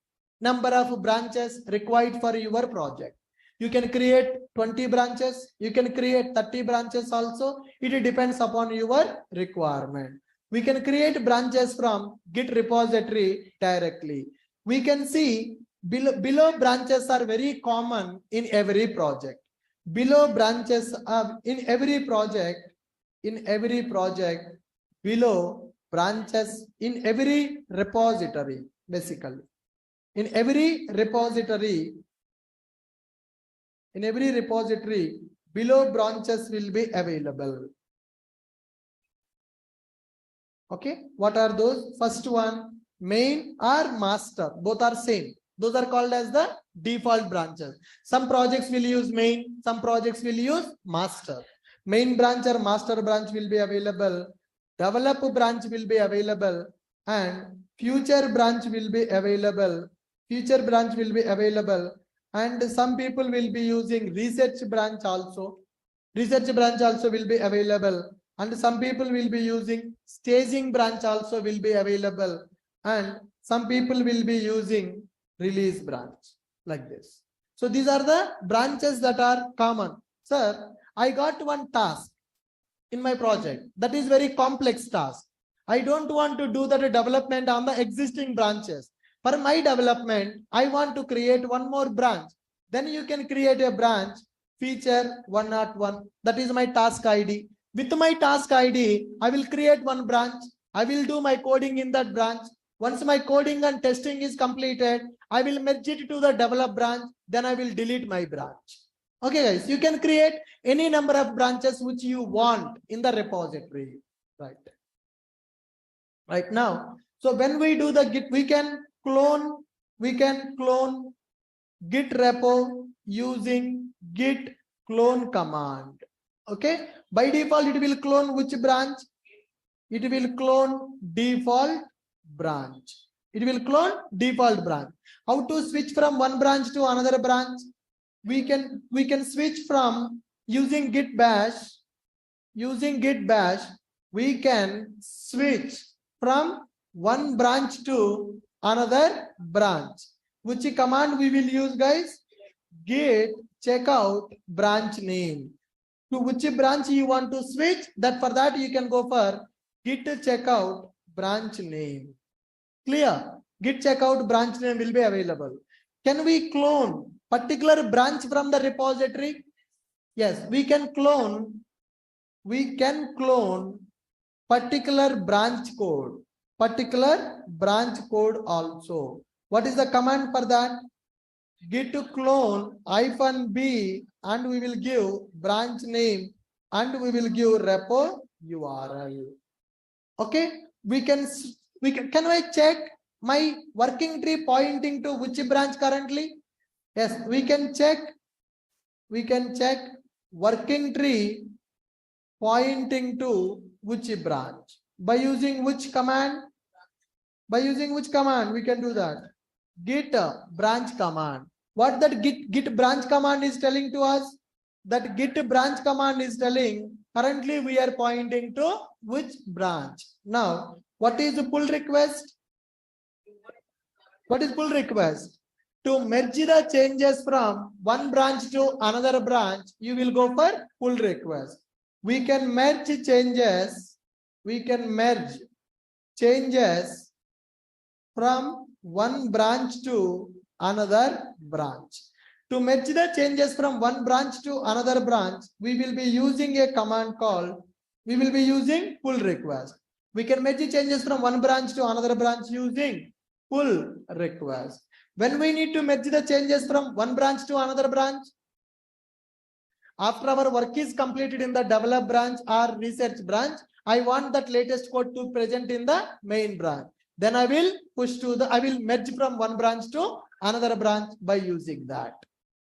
number of branches required for your project. You can create 20 branches. You can create 30 branches also. It depends upon your requirement. We can create branches from Git repository directly. We can see below branches are very common in every project. Below branches are in every project, below branches in every repository, basically. In every repository, below branches will be available. Okay, what are those? First one, main or master, both are same. Those are called as the default branches. Some projects will use main, some projects will use master. Main branch or master branch will be available. Develop branch will be available, and future branch will be available. And some people will be using research branch also. Research branch also will be available. And some people will be using staging branch also will be available. And some people will be using release branch like this. So these are the branches that are common. Sir, I got one task in my project that is very complex task. I don't want to do that development on the existing branches. For my development, I want to create one more branch. Then you can create a branch feature 101. That is my task ID. With my task ID, I will create one branch. I will do my coding in that branch. Once my coding and testing is completed, I will merge it to the develop branch. Then I will delete my branch. Okay, guys, you can create any number of branches which you want in the repository. Right now. So when we do the Git, we can clone Git repo using Git clone command. Okay, by default it will clone which branch? It will clone default branch. How to switch from one branch to another branch? We can switch from using Git bash. We can switch from one branch to another branch. Which command we will use, guys? Git checkout branch name. To which branch you want to switch? For that you can go for git checkout branch name. Clear? Git checkout branch name will be available. Can we clone particular branch from the repository? Yes, we can clone particular branch code also. What is the command for that? Git clone -b, and we will give branch name, and we will give repo URL. Okay, can I check my working tree pointing to which branch currently? Yes, we can check working tree pointing to which branch by using which command? We can do that. Git branch command. What that git branch command is telling to us? That git branch command is telling currently we are pointing to which branch. Now, what is the pull request? What is pull request? To merge the changes from one branch to another branch, you will go for pull request. We can merge changes. From one branch to another branch. To merge the changes from one branch to another branch, we will be using a command called, pull request. We can merge changes from one branch to another branch using pull request. When we need to merge the changes from one branch to another branch, after our work is completed in the develop branch or research branch, I want that latest code to present in the main branch. Then I will merge from one branch to another branch by using that.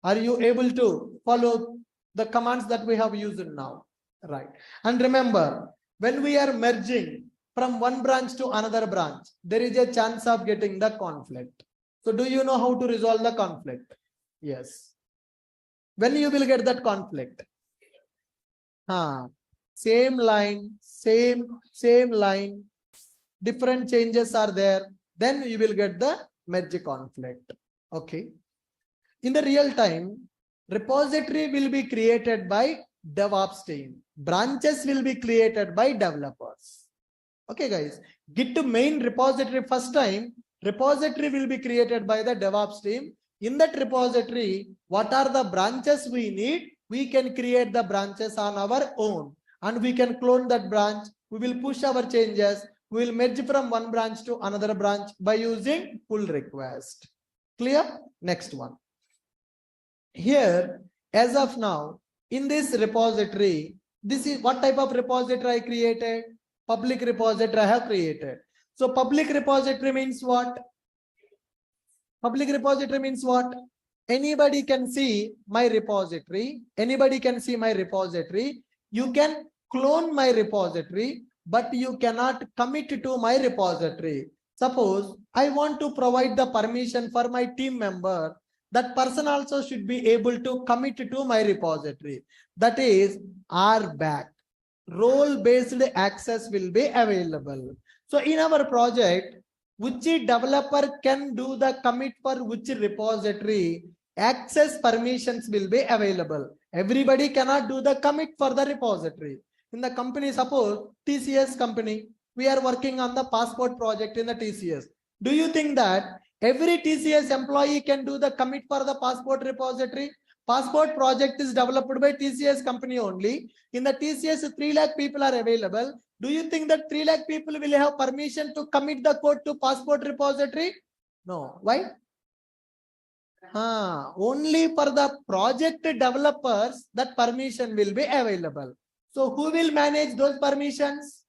Are you able to follow the commands that we have used now? Right. And remember, when we are merging from one branch to another branch, there is a chance of getting the conflict. So do you know how to resolve the conflict? Yes. When you will get that conflict? Same line, different changes are there, then you will get the merge conflict. Okay. In the real time, Repository will be created by DevOps team. Branches will be created by developers. Okay, guys. Git to main repository first time. Repository will be created by the DevOps team. In that repository, what are the branches we need? We can create the branches on our own, and we can clone that branch. We will push our changes. We will merge from one branch to another branch by using pull request. Clear? Next one. Here, as of now, in this repository, this is what type of repository I created? Public repository I have created. So public repository means what? Public repository means what? Anybody can see my repository. Anybody can see my repository. You can clone my repository, but you cannot commit to my repository. Suppose I want to provide the permission for my team member. That person also should be able to commit to my repository. That is RBAC. Role-based access will be available. So in our project, which developer can do the commit for which repository, access permissions will be available. Everybody cannot do the commit for the repository. In the company, suppose TCS company, we are working on the passport project in the TCS. Do you think that every TCS employee can do the commit for the passport repository? Passport project is developed by TCS company only. In the TCS, 3 lakh people are available. Do you think that 3 lakh people will have permission to commit the code to passport repository? No. Why? Only for the project developers that permission will be available. So who will manage those permissions?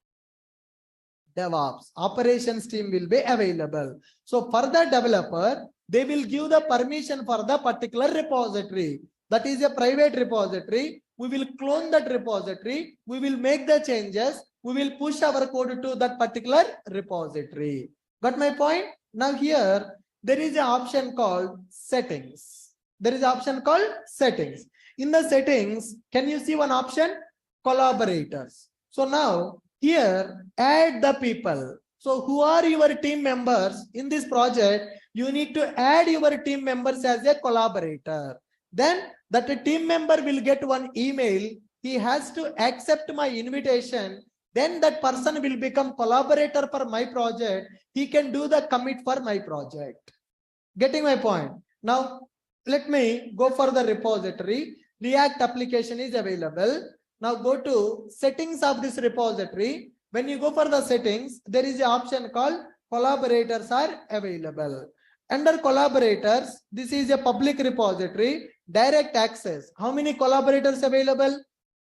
DevOps. Operations team will be available. So for the developer, they will give the permission for the particular repository. That is a private repository. We will clone that repository. We will make the changes. We will push our code to that particular repository. Got my point? Now here, there is an option called settings. There is an option called settings. In the settings, can you see one option? Collaborators. So now here, add the people. So who are your team members in this project? You need to add your team members as a collaborator. Then that team member will get one email. He has to accept my invitation. Then that person will become collaborator for my project. He can do the commit for my project. Getting my point? Now, let me go for the repository. React application is available. Now go to settings of this repository. When you go for the settings, there is an option called collaborators are available. Under collaborators, this is a public repository, direct access. How many collaborators available?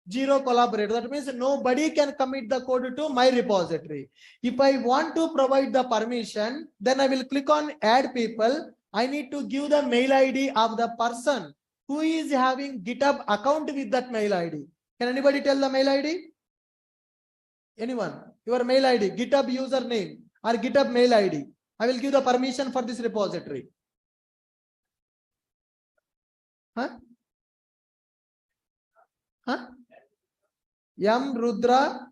0 collaborator. That means nobody can commit the code to my repository. If I want to provide the permission, then I will click on add people. I need to give the mail ID of the person who is having GitHub account with that mail ID. Can anybody tell the mail ID? Anyone? Your mail ID, GitHub username or GitHub mail ID. I will give the permission for this repository. M Rudra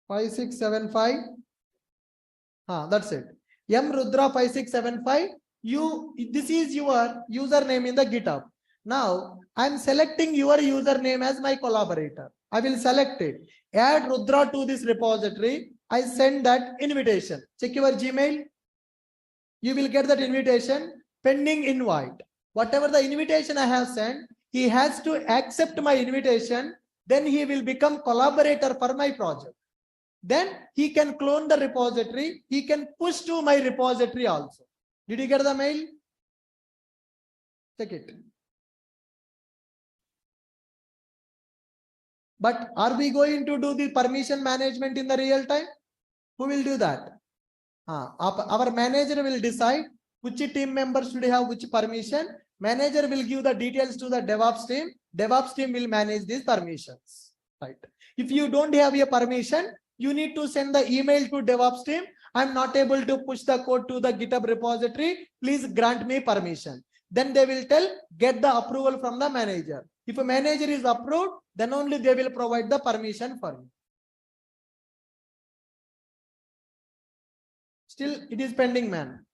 5675. That's it. M Rudra 5675. This is your username in the GitHub. Now I'm selecting your username as my collaborator. I will select it. Add Rudra to this repository. I send that invitation. Check your Gmail. You will get that invitation pending invite. Whatever the invitation I have sent, he has to accept my invitation. Then he will become collaborator for my project. Then he can clone the repository. He can push to my repository also. Did you get the mail? Check it. But are we going to do the permission management in the real time? Who will do that? Our manager will decide which team members should have which permission. Manager will give the details to the DevOps team. DevOps team will manage these permissions. Right. If you don't have a permission, you need to send the email to DevOps team. I'm not able to push the code to the GitHub repository. Please grant me permission. Then they will tell, get the approval from the manager. If a manager is approved, then only they will provide the permission for you. Still, it is pending, man.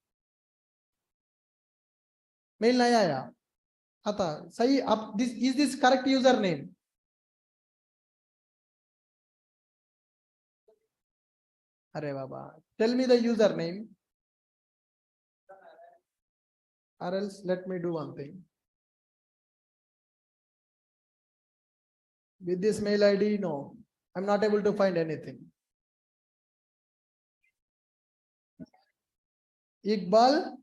Mail nahi aaya. आता सही आप this is this correct username? अरे बाबा, tell me the username, or else let me do one thing. With this mail ID, no, I'm not able to find anything. Iqbal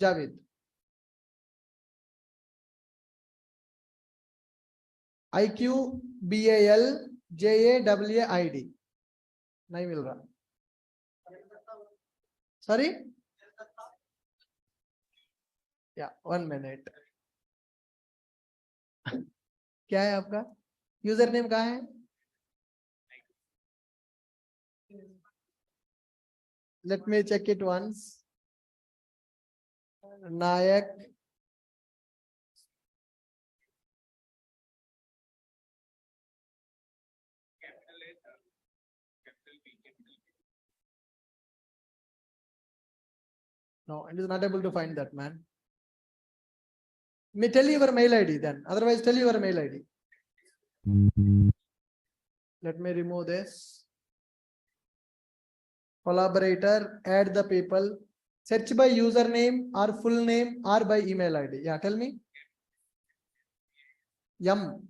Javed. IQBALJAWAID. नहीं मिल रहा. Sorry? Yeah, 1 minute. क्या है आपका user name? कहाँ है? Let me check it once. Nayak. No, it is not able to find that man. Me tell your mail ID then. Otherwise, tell your mail ID. Let me remove this. Collaborator, add the people. Search by username or full name or by email ID. Yeah, tell me. M.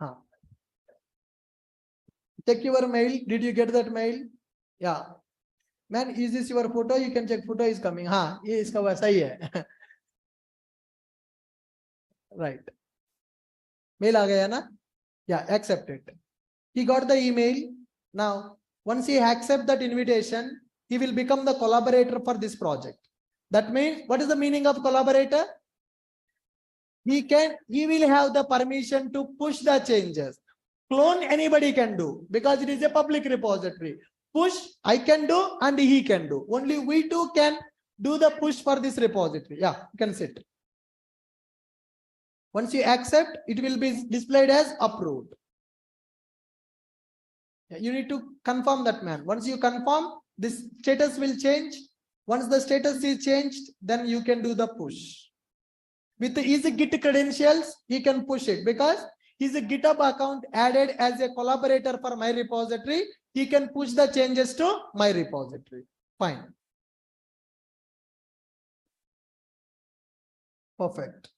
Huh. Check your mail. Did you get that mail? Yeah. Man, is this your photo? You can check photo is coming. हाँ, ये इसका वैसा ही है. Right. Mail आ गया ना? Yeah, accept it. He got the email. Now, once he accepts that invitation, he will become the collaborator for this project. That means, what is the meaning of collaborator? He will have the permission to push the changes. Clone anybody can do because it is a public repository. Push I can do and he can do. Only we two can do the push for this repository. Yeah, you can sit. Once you accept, it will be displayed as approved. You need to confirm that, man. Once you confirm, this status will change. Once the status is changed, then you can do the push. With his Git credentials, he can push it because his GitHub account added as a collaborator for my repository. He can push the changes to my repository. Fine. Perfect.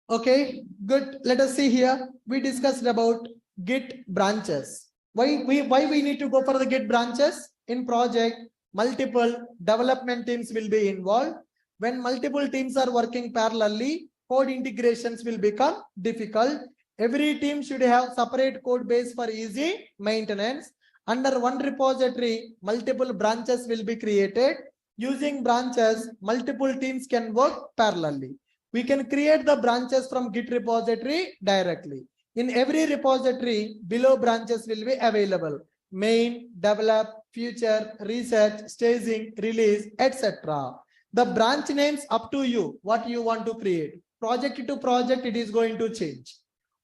Okay, good. Let us see here. We discussed about Git branches. Why we need to go for the Git branches? In project, multiple development teams will be involved. When multiple teams are working parallelly, code integrations will become difficult. Every team should have separate code base for easy maintenance. Under one repository, multiple branches will be created. Using branches, multiple teams can work parallelly. We can create the branches from Git repository directly. In every repository, below branches will be available: main, develop, future, research, staging, release, etc. The branch names up to you, what you want to create. Project to project, it is going to change.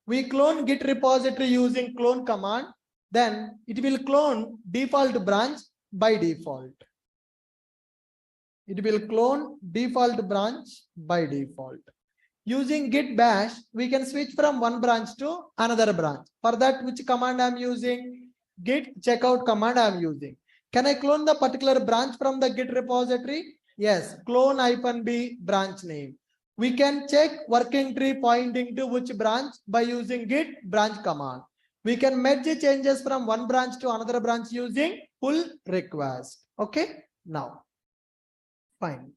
We clone Git repository using clone command. Then it will clone default branch by default. It will clone default branch by default. Using git bash, we can switch from one branch to another branch. For that, which command I am using? Git checkout command I am using. Can I clone the particular branch from the Git repository? Yes, clone -b branch name. We can check working tree pointing to which branch by using git branch command. We can merge changes from one branch to another branch using pull request. Okay, now, fine.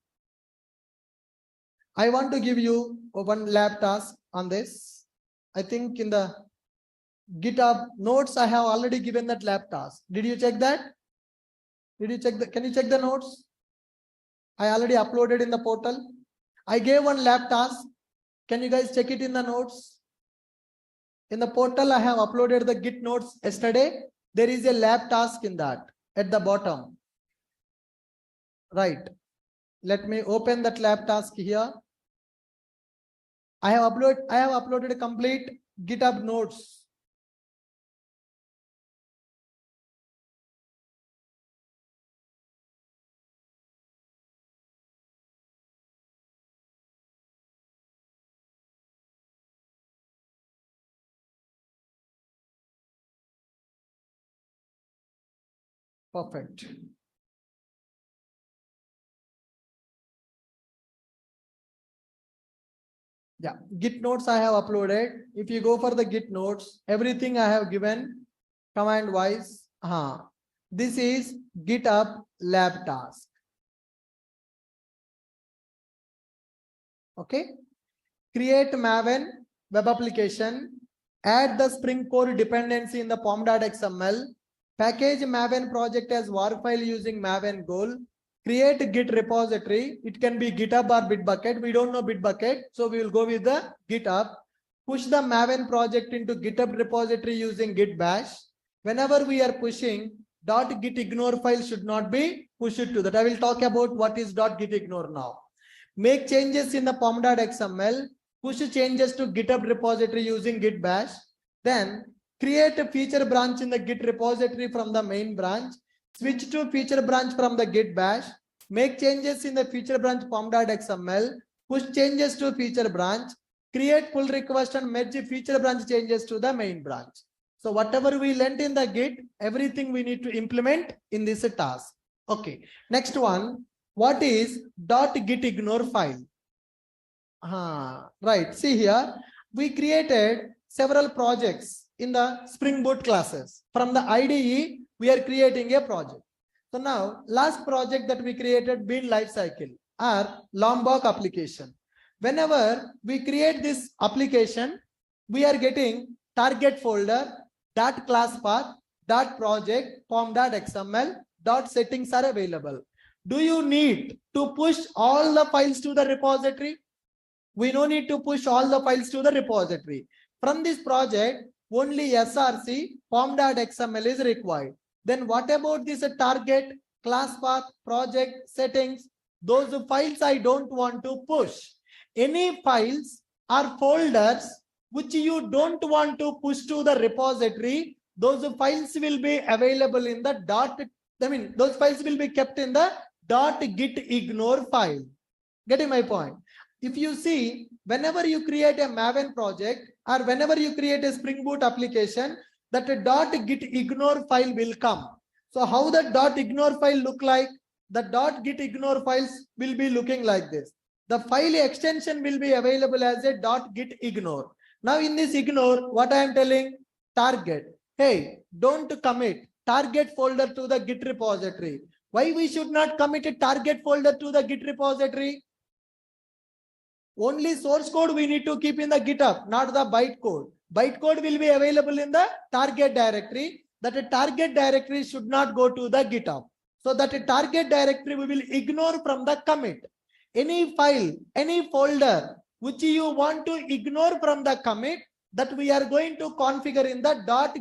I want to give you one lab task on this. I think in the GitHub notes, I have already given that lab task. Did you check that? Did you check that? Can you check the notes? I already uploaded in the portal. I gave one lab task. Can you guys check it in the notes? In the portal, I have uploaded the Git notes yesterday. There is a lab task in that. at the bottom. Right. Let me open that lab task here. I have uploaded a complete GitHub notes. Perfect. Yeah, Git notes I have uploaded. If you go for the Git notes, everything I have given command wise. This is GitHub lab task. Okay. Create Maven web application. Add the Spring Core dependency in the pom.xml. Package Maven project as war file using Maven goal. Create Git repository. It can be GitHub or Bitbucket. We don't know Bitbucket, so we will go with the GitHub. Push the Maven project into GitHub repository using Git bash. Whenever we are pushing, .git ignore file should not be pushed to that. I will talk about what is .git ignore now. Make changes in the pom.xml. Push changes to GitHub repository using Git bash. Then create a feature branch in the Git repository from the main branch. Switch to feature branch from the Git bash. Make changes in the feature branch pom.xml. Push changes to feature branch. Create pull request and merge feature branch changes to the main branch. So whatever we learned in the Git, everything we need to implement in this task. Okay. Next one. What is .git ignore file? Right. See here, we created several projects in the Spring Boot classes. From the IDE, we are creating a project. So now, last project that we created, Bean Lifecycle or Lombok application. Whenever we create this application, we are getting target folder, .class path, .project, pom.xml, .settings are available. Do you need to push all the files to the repository? We no need to push all the files to the repository. From this project, only src pom.xml is required. Then what about this target, class path, project, settings? Those files I don't want to push. Any files or folders which you don't want to push to the repository, those files will be available in the those files will be kept in the .git ignore file. Getting my point? If you see, whenever you create a Maven project or whenever you create a Spring Boot application, that a .git ignore file will come. So how that .ignore file look like? The .git ignore files will be looking like this. The file extension will be available as a .git ignore. Now in this ignore, what I am telling? Target. Hey, don't commit target folder to the Git repository. Why we should not commit a target folder to the Git repository? Only source code we need to keep in the GitHub, not the bytecode. Bytecode will be available in the target directory. That a target directory should not go to the GitHub. So that a target directory we will ignore from the commit. Any file, any folder which you want to ignore from the commit, that we are going to configure in the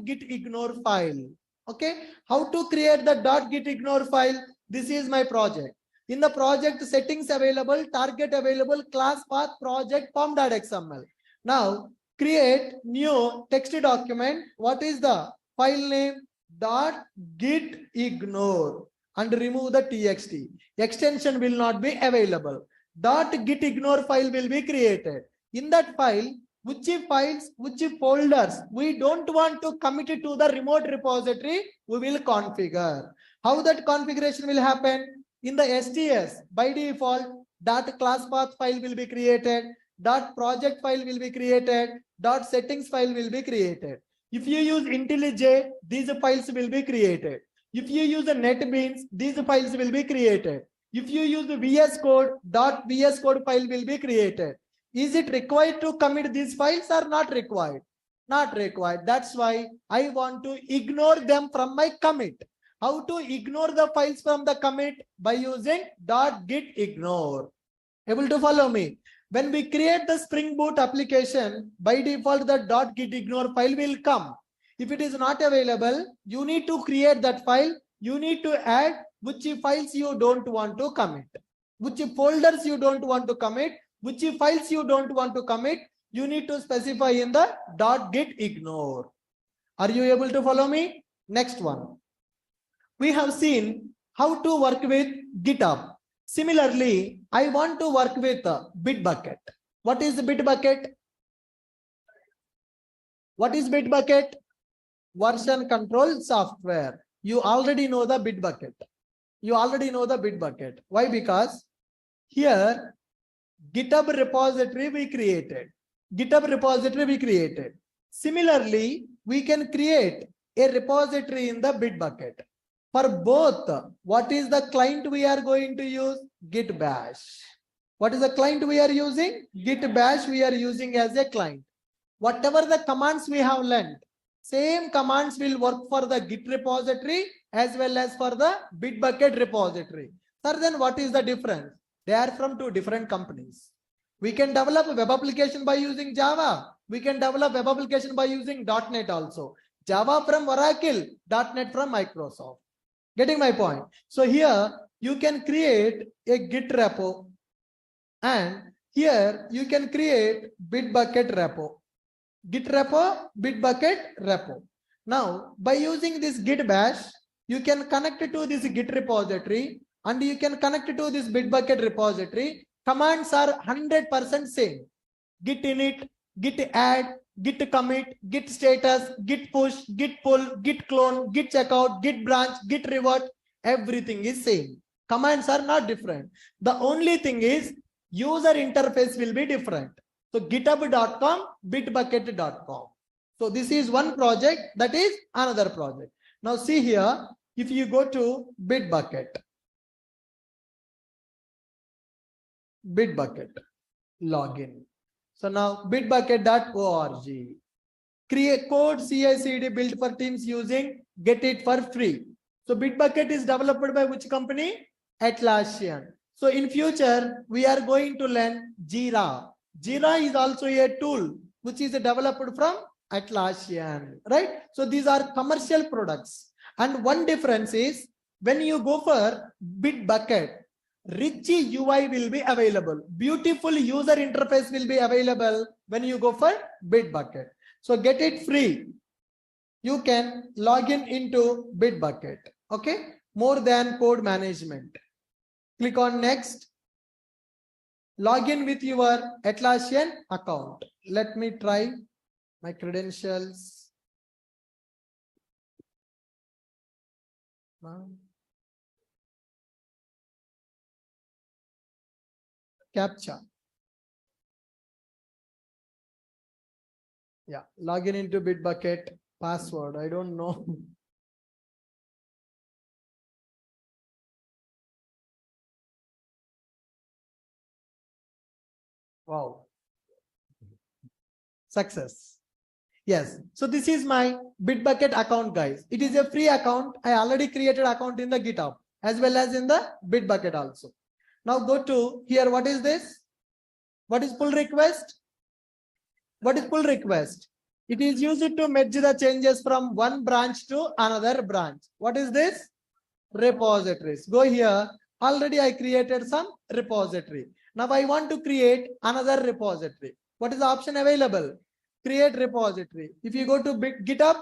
.git ignore file. Okay. How to create the .git ignore file? This is my project. In the project settings available, target available, class path, project, pom.xml. Now create new text document. What is the file name? .git ignore and remove the txt. Extension will not be available. .git ignore file will be created. In that file, which files, which folders we don't want to commit it to the remote repository, we will configure. How that configuration will happen? In the STS, by default, .class path file will be created, .project file will be created, .settings file will be created. If you use IntelliJ, these files will be created. If you use the NetBeans, these files will be created. If you use the VS Code, .vs code file will be created. Is it required to commit these files or not required? Not required. That's why I want to ignore them from my commit. How to ignore the files from the commit? By using .git ignore. Able to follow me? When we create the Spring Boot application, by default the .git ignore file will come. If it is not available, you need to create that file you need to add which files you don't want to commit, which folders you don't want to commit, which files you don't want to commit. You need to specify in the .git ignore. Are you able to follow me? Next one. We have seen how to work with GitHub. Similarly, I want to work with Bitbucket. What is Bitbucket? What is Bitbucket? Version control software. You already know the Bitbucket. You already know the Bitbucket. Why? Because here GitHub repository we created. GitHub repository we created. Similarly, we can create a repository in the Bitbucket. For both, what is the client we are going to use? Git bash. What is the client we are using? Git bash we are using as a client. Whatever the commands we have learned, same commands will work for the Git repository as well as for the Bitbucket repository. Sir, then what is the difference? They are from two different companies. We can develop a web application by using Java. We can develop web application by using .NET also. Java from Oracle, .NET from Microsoft. Getting my point? So here you can create a Git repo, and here you can create Bitbucket repo. Git repo, Bitbucket repo. Now, by using this Git bash, you can connect it to this Git repository and you can connect it to this Bitbucket repository. Commands are 100% same. Git init, git add, git commit, git status, git push, git pull, git clone, git checkout, git branch, git revert. Everything is same. Commands are not different. The only thing is user interface will be different. So github.com, bitbucket.com. So this is one project, that is another project. Now see here, if you go to Bitbucket, login. So now bitbucket.org. Create code CI/CD built for teams using get it for free. So Bitbucket is developed by which company? Atlassian. So in future, we are going to learn Jira. Jira is also a tool which is developed from Atlassian, right? So these are commercial products. And one difference is when you go for Bitbucket, rich UI will be available. Beautiful user interface will be available when you go for Bitbucket. So get it free. You can log into Bitbucket. Okay. More than code management. Click on next. Log in with your Atlassian account. Let me try my credentials. Captcha. Yeah, log in into Bitbucket. Password, I don't know. Wow. Success. Yes. So this is my Bitbucket account, guys. It is a free account. I already created account in the GitHub as well as in the Bitbucket also. Now go to here. What is this? What is pull request? What is pull request? It is used to merge the changes from one branch to another branch. What is this? Repositories. Go here. Already I created some repository. Now I want to create another repository. What is the option available? Create repository. If you go to GitHub,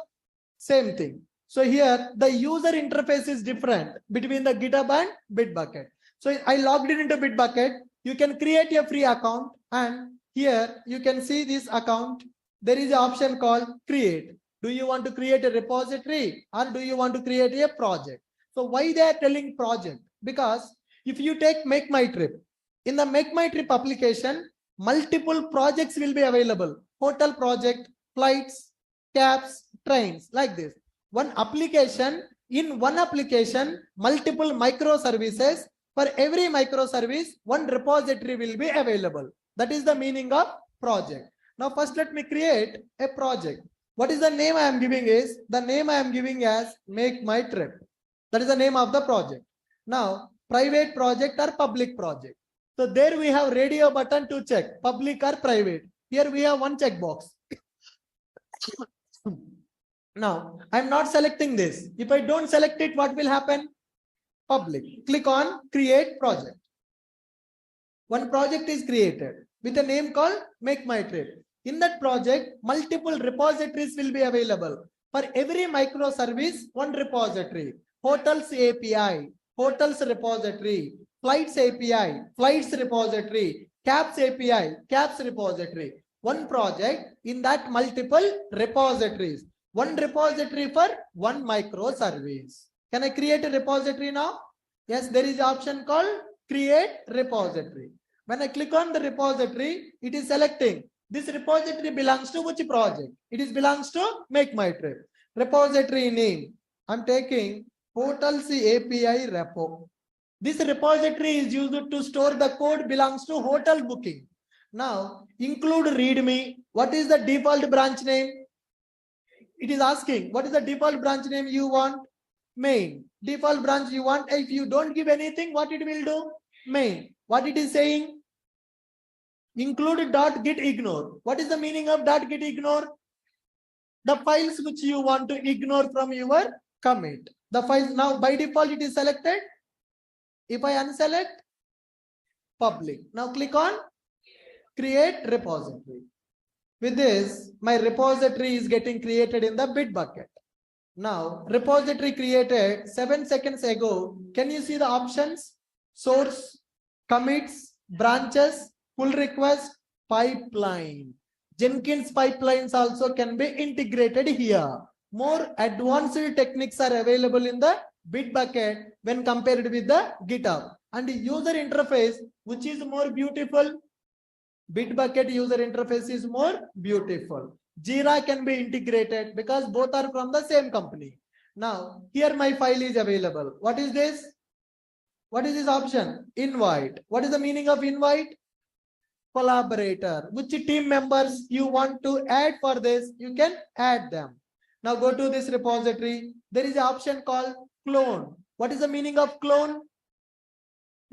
same thing. So here the user interface is different between the GitHub and Bitbucket. So I logged in into Bitbucket. You can create a free account, and here you can see this account. There is an option called create. Do you want to create a repository or do you want to create a project? So why they are telling project? Because if you take Make My Trip, in the Make My Trip application, multiple projects will be available. Hotel project, flights, cabs, trains, like this. One application, in one application, multiple microservices. For every microservice, one repository will be available. That is the meaning of project. Now first let me create a project. What is the name I am giving is, the name I am giving as Make My Trip. That is the name of the project. Now private project or public project. So there we have radio button to check public or private. Here we have one checkbox. Now, I'm not selecting this. If I don't select it, what will happen? Public. Click on create project. One project is created with a name called Make My Trip. In that project, multiple repositories will be available. For every microservice, one repository. Hotels API, hotels repository, flights API, flights repository, cabs API, cabs repository. One project in that multiple repositories. One repository for one microservice. Can I create a repository now? Yes, there is an option called create repository. When I click on the repository, it is selecting this repository belongs to which project? It is belongs to Make My Trip. Repository name. I'm taking Hotels API repo. This repository is used to store the code belongs to hotel booking. Now include README. What is the default branch name? It is asking what is the default branch name you want? Main. Default branch you want. If you don't give anything, what it will do? Main. What it is saying? Include .git ignore. What is the meaning of .git ignore? The files which you want to ignore from your commit. The files now by default it is selected. If I unselect, public. Now click on create repository. With this, my repository is getting created in the Bitbucket. Now, repository created 7 seconds ago. Can you see the options? Source, commits, branches, pull request, pipeline. Jenkins pipelines also can be integrated here. More advanced techniques are available in the Bitbucket when compared with the GitHub. And the user interface, which is more beautiful? Bitbucket user interface is more beautiful. Jira can be integrated because both are from the same company. Now, here my file is available. What is this? What is this option? Invite. What is the meaning of invite? Collaborator. Which team members you want to add for this? You can add them. Now go to this repository. There is an option called clone. What is the meaning of clone?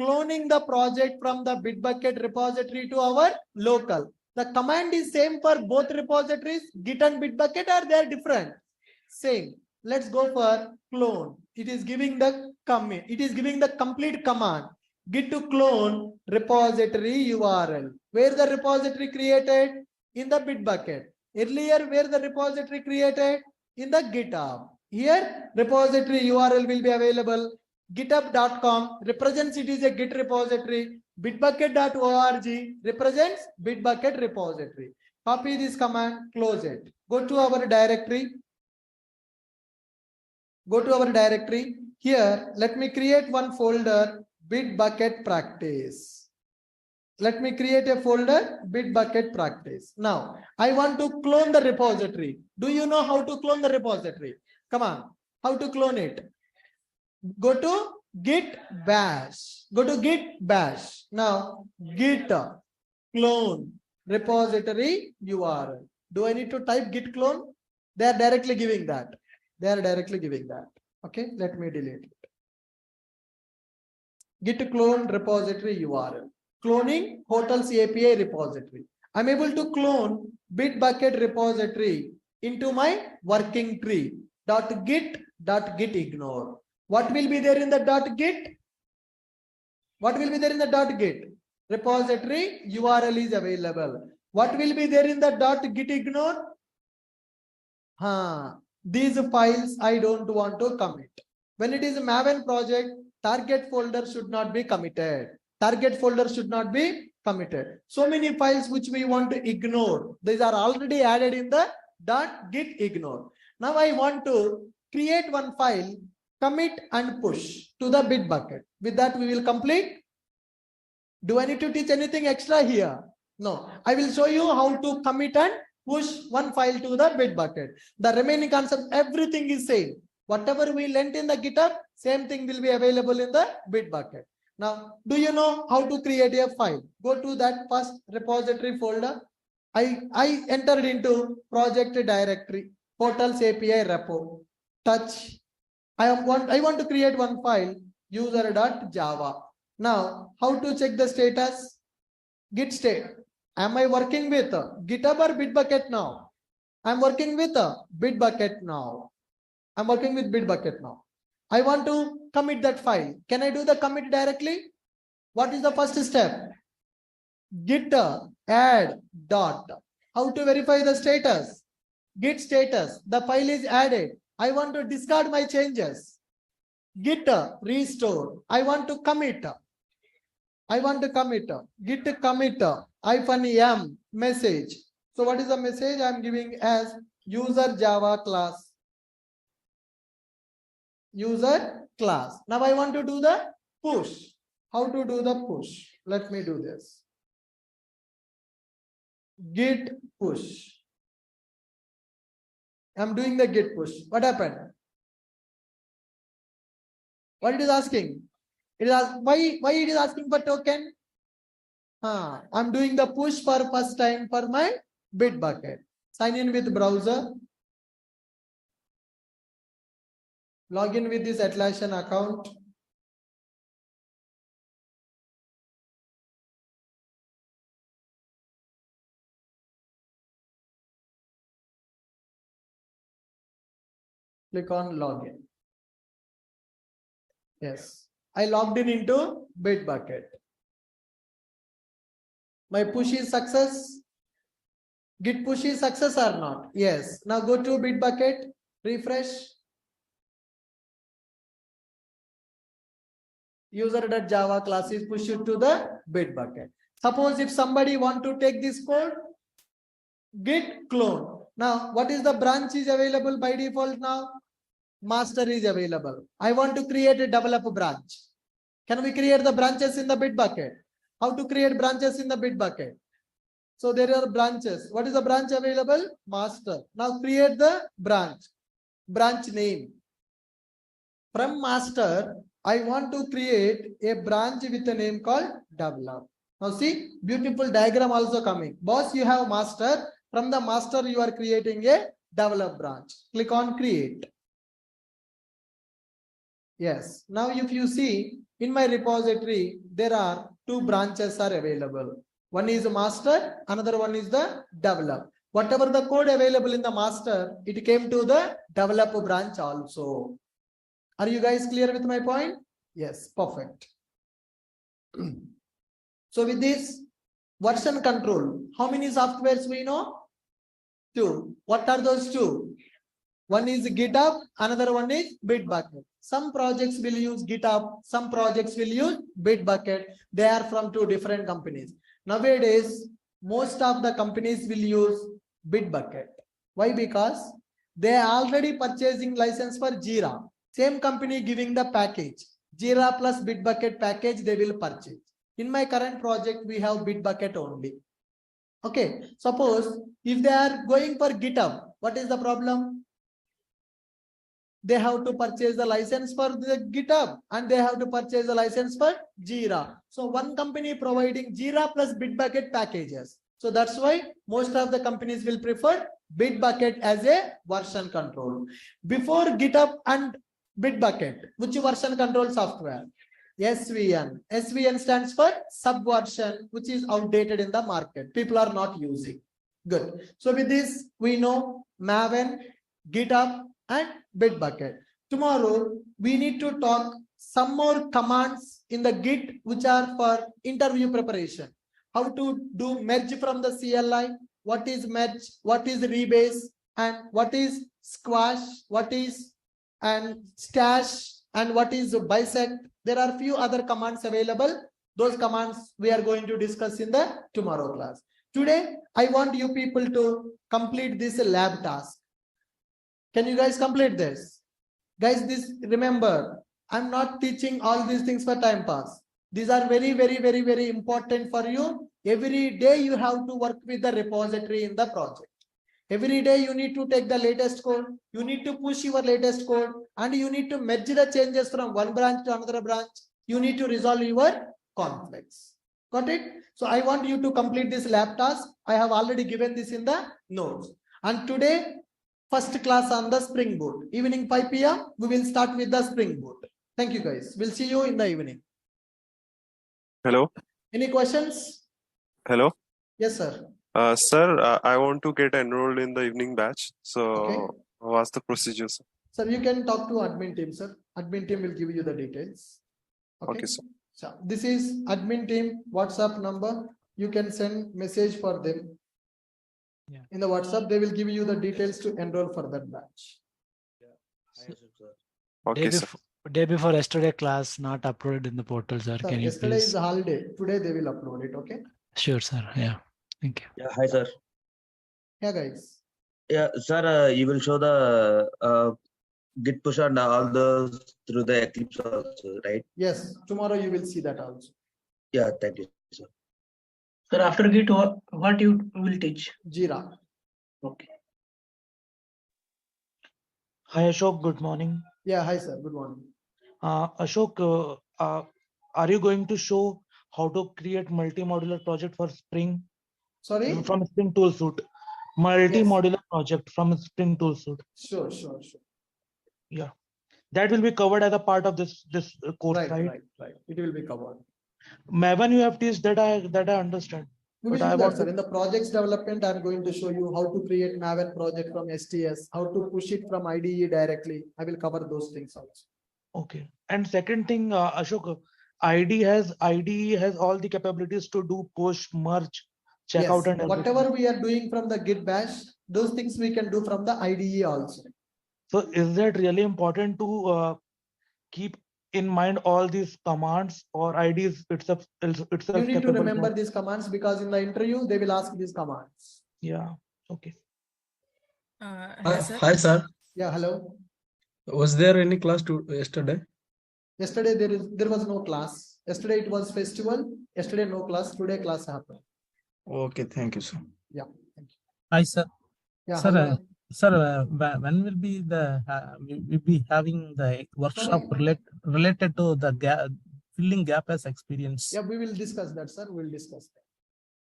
Cloning the project from the Bitbucket repository to our local. The command is same for both repositories, Git and Bitbucket, or they are different? Same. Let's go for clone. It is giving the command. It is giving the complete command. Git to clone repository URL. Where the repository created? In the Bitbucket. Earlier, where the repository created? In the GitHub. Here, repository URL will be available. GitHub.com represents it is a Git repository. Bitbucket.org represents Bitbucket repository. Copy this command, close it. Go to our directory. Go to our directory. Here, let me create one folder, Bitbucket practice. Let me create a folder, Bitbucket practice. Now, I want to clone the repository. Do you know how to clone the repository? Come on, how to clone it? Go to git bash. Go to git bash. Now git clone repository URL. Do I need to type git clone? They are directly giving that. They are directly giving that. Okay, let me delete it. Git clone repository URL. Cloning hotels API repository. I'm able to clone Bitbucket repository into my working tree. .git ignore. What will be there in the .git? What will be there in the .git? Repository URL is available. What will be there in the .git ignore? These files I don't want to commit. When it is a Maven project, target folder should not be committed. Target folder should not be committed. So many files which we want to ignore. These are already added in the .git ignore. Now I want to create one file, commit and push to the Bitbucket. With that, we will complete. Do I need to teach anything extra here? No. I will show you how to commit and push one file to the Bitbucket. The remaining concept, everything is same. Whatever we lent in the GitHub, same thing will be available in the Bitbucket. Now, do you know how to create a file? Go to that first repository folder. I entered into project directory, hotels API repo, touch. I want to create one file, user.java. Now, how to check the status? Git state. Am I working with GitHub or Bitbucket now? I'm working with a Bitbucket now. I'm working with Bitbucket now. I want to commit that file. Can I do the commit directly? What is the first step? Git add dot. How to verify the status? Git status. The file is added. I want to discard my changes. Git restore. I want to commit. I want to commit. Git commit -m message. So what is the message I'm giving as user Java class? User class. Now I want to do the push. How to do the push? Let me do this. Git push. I'm doing the git push. What happened? What it is asking? It is why it is asking for token? I'm doing the push for first time for my Bitbucket. Sign in with browser. Log in with this Atlassian account. Click on login. Yes, I logged in into Bitbucket. My push is success. Git push is success or not? Yes. Now go to Bitbucket, refresh. User.java class is pushed to the Bitbucket. Suppose if somebody want to take this code, git clone. Now, what is the branch is available by default now? Master is available. I want to create a develop branch. Can we create the branches in the Bitbucket? How to create branches in the Bitbucket? So there are branches. What is the branch available? Master. Now create the branch name. From master, I want to create a branch with a name called develop. Now see, beautiful diagram also coming. Boss, you have master. From the master, you are creating a develop branch. Click on create. Yes. Now if you see in my repository, there are two branches are available. One is master, another one is the develop. Whatever the code available in the master, it came to the develop branch also. Are you guys clear with my point? Yes, perfect. So with this version control, how many softwares we know? Two. What are those two? One is GitHub, another one is Bitbucket. Some projects will use GitHub, some projects will use Bitbucket. They are from two different companies. Nowadays, most of the companies will use Bitbucket. Why? Because they are already purchasing license for Jira. Same company giving the package. Jira plus Bitbucket package they will purchase. In my current project, we have Bitbucket only. Okay, suppose if they are going for GitHub, what is the problem? They have to purchase the license for the GitHub and they have to purchase the license for Jira. So one company providing Jira plus Bitbucket packages. So that's why most of the companies will prefer Bitbucket as a version control. Before GitHub and Bitbucket, which version control software? SVN. SVN stands for subversion, which is outdated in the market. People are not using. Good. So with this, we know Maven, GitHub, and Bitbucket. Tomorrow, we need to talk some more commands in the Git, which are for interview preparation. How to do merge from the CLI, what is merge, what is rebase, and what is squash, what is and stash, and what is bisect. There are few other commands available. Those commands we are going to discuss in the tomorrow class. Today, I want you people to complete this lab task. Can you guys complete this? Guys, this remember, I'm not teaching all these things for time pass. These are very, very, very, very important for you. Every day you have to work with the repository in the project. Every day you need to take the latest code. You need to push your latest code and you need to merge the changes from one branch to another branch. You need to resolve your conflicts. Got it? So I want you to complete this lab task. I have already given this in the notes. And today, first class on the Spring Boot. Evening 5 p.m. we will start with the Spring Boot. Thank you guys. We'll see you in the evening. Hello. Any questions? Hello. Yes, sir. Sir, I want to get enrolled in the evening batch. So, Okay. what's the procedure, sir? Sir, you can talk to admin team, sir. Admin team will give you the details. Okay, sir. So this is admin team WhatsApp number. You can send message for them. Yeah. In the WhatsApp, they will give you the details to enroll for that batch. Okay, sir. Day before yesterday class not uploaded in the portal, sir. Sir, Can you yesterday please? is a holiday. Today they will upload it. Okay. Sure, sir. Yeah. Thank you. Yeah, hi sir. Yeah, guys. Yeah, sir, you will show the Git push and all those through the Eclipse also, right? Yes. Tomorrow you will see that also. Yeah, thank you, sir. Sir, after Git, what you will teach? Jira. Okay. Hi Ashok, good morning. Yeah. Hi, sir. Good morning. Ashok, are you going to show how to create multi-modular project for Spring Sorry. from Spring tool suite? Multi-modular project from Spring tool suite. Sure. Yeah, that will be covered as a part of this course, Right. right? It will be covered. Maven you have teach that I understand. We will But I do that, want sir. to- In the projects development, I'm going to show you how to create Maven project from STS, how to push it from IDE directly. I will cover those things also. Okay. And second thing, Ashok, IDE has all the capabilities to do push, merge, checkout, Yes, and everything. whatever we are doing from the Git bash, those things we can do from the IDE also. So is that really important to keep in mind all these commands or IDs itself You need to capable remember for- these commands because in the interview they will ask these commands. Yeah. Okay. Hello, sir. Hi, sir. Yeah, hello. Was there any class yesterday? Yesterday there was no class. Yesterday it was festival. Yesterday no class. Today class happened. Okay, thank you, sir. Yeah. Thank you. Hi, sir. Yeah, Sir, hello. Sir, when will be the we be having the workshop related to the filling gap as experience? Yeah, we will discuss that, sir. We'll discuss that.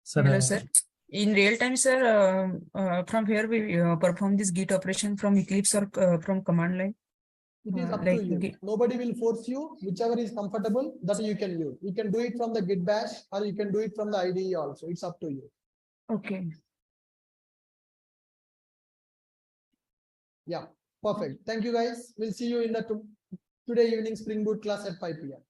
Sir, Hello, sir. In real time, sir, from here we perform this Git operation from Eclipse or from command line. It is up like to you. Git. Nobody will force you. Whichever is comfortable, that you can use. You can do it from the Git bash or you can do it from the IDE also. It's up to you. Okay. Yeah, perfect. Thank you, guys. We'll see you in the today evening Spring Boot class at 5 p.m.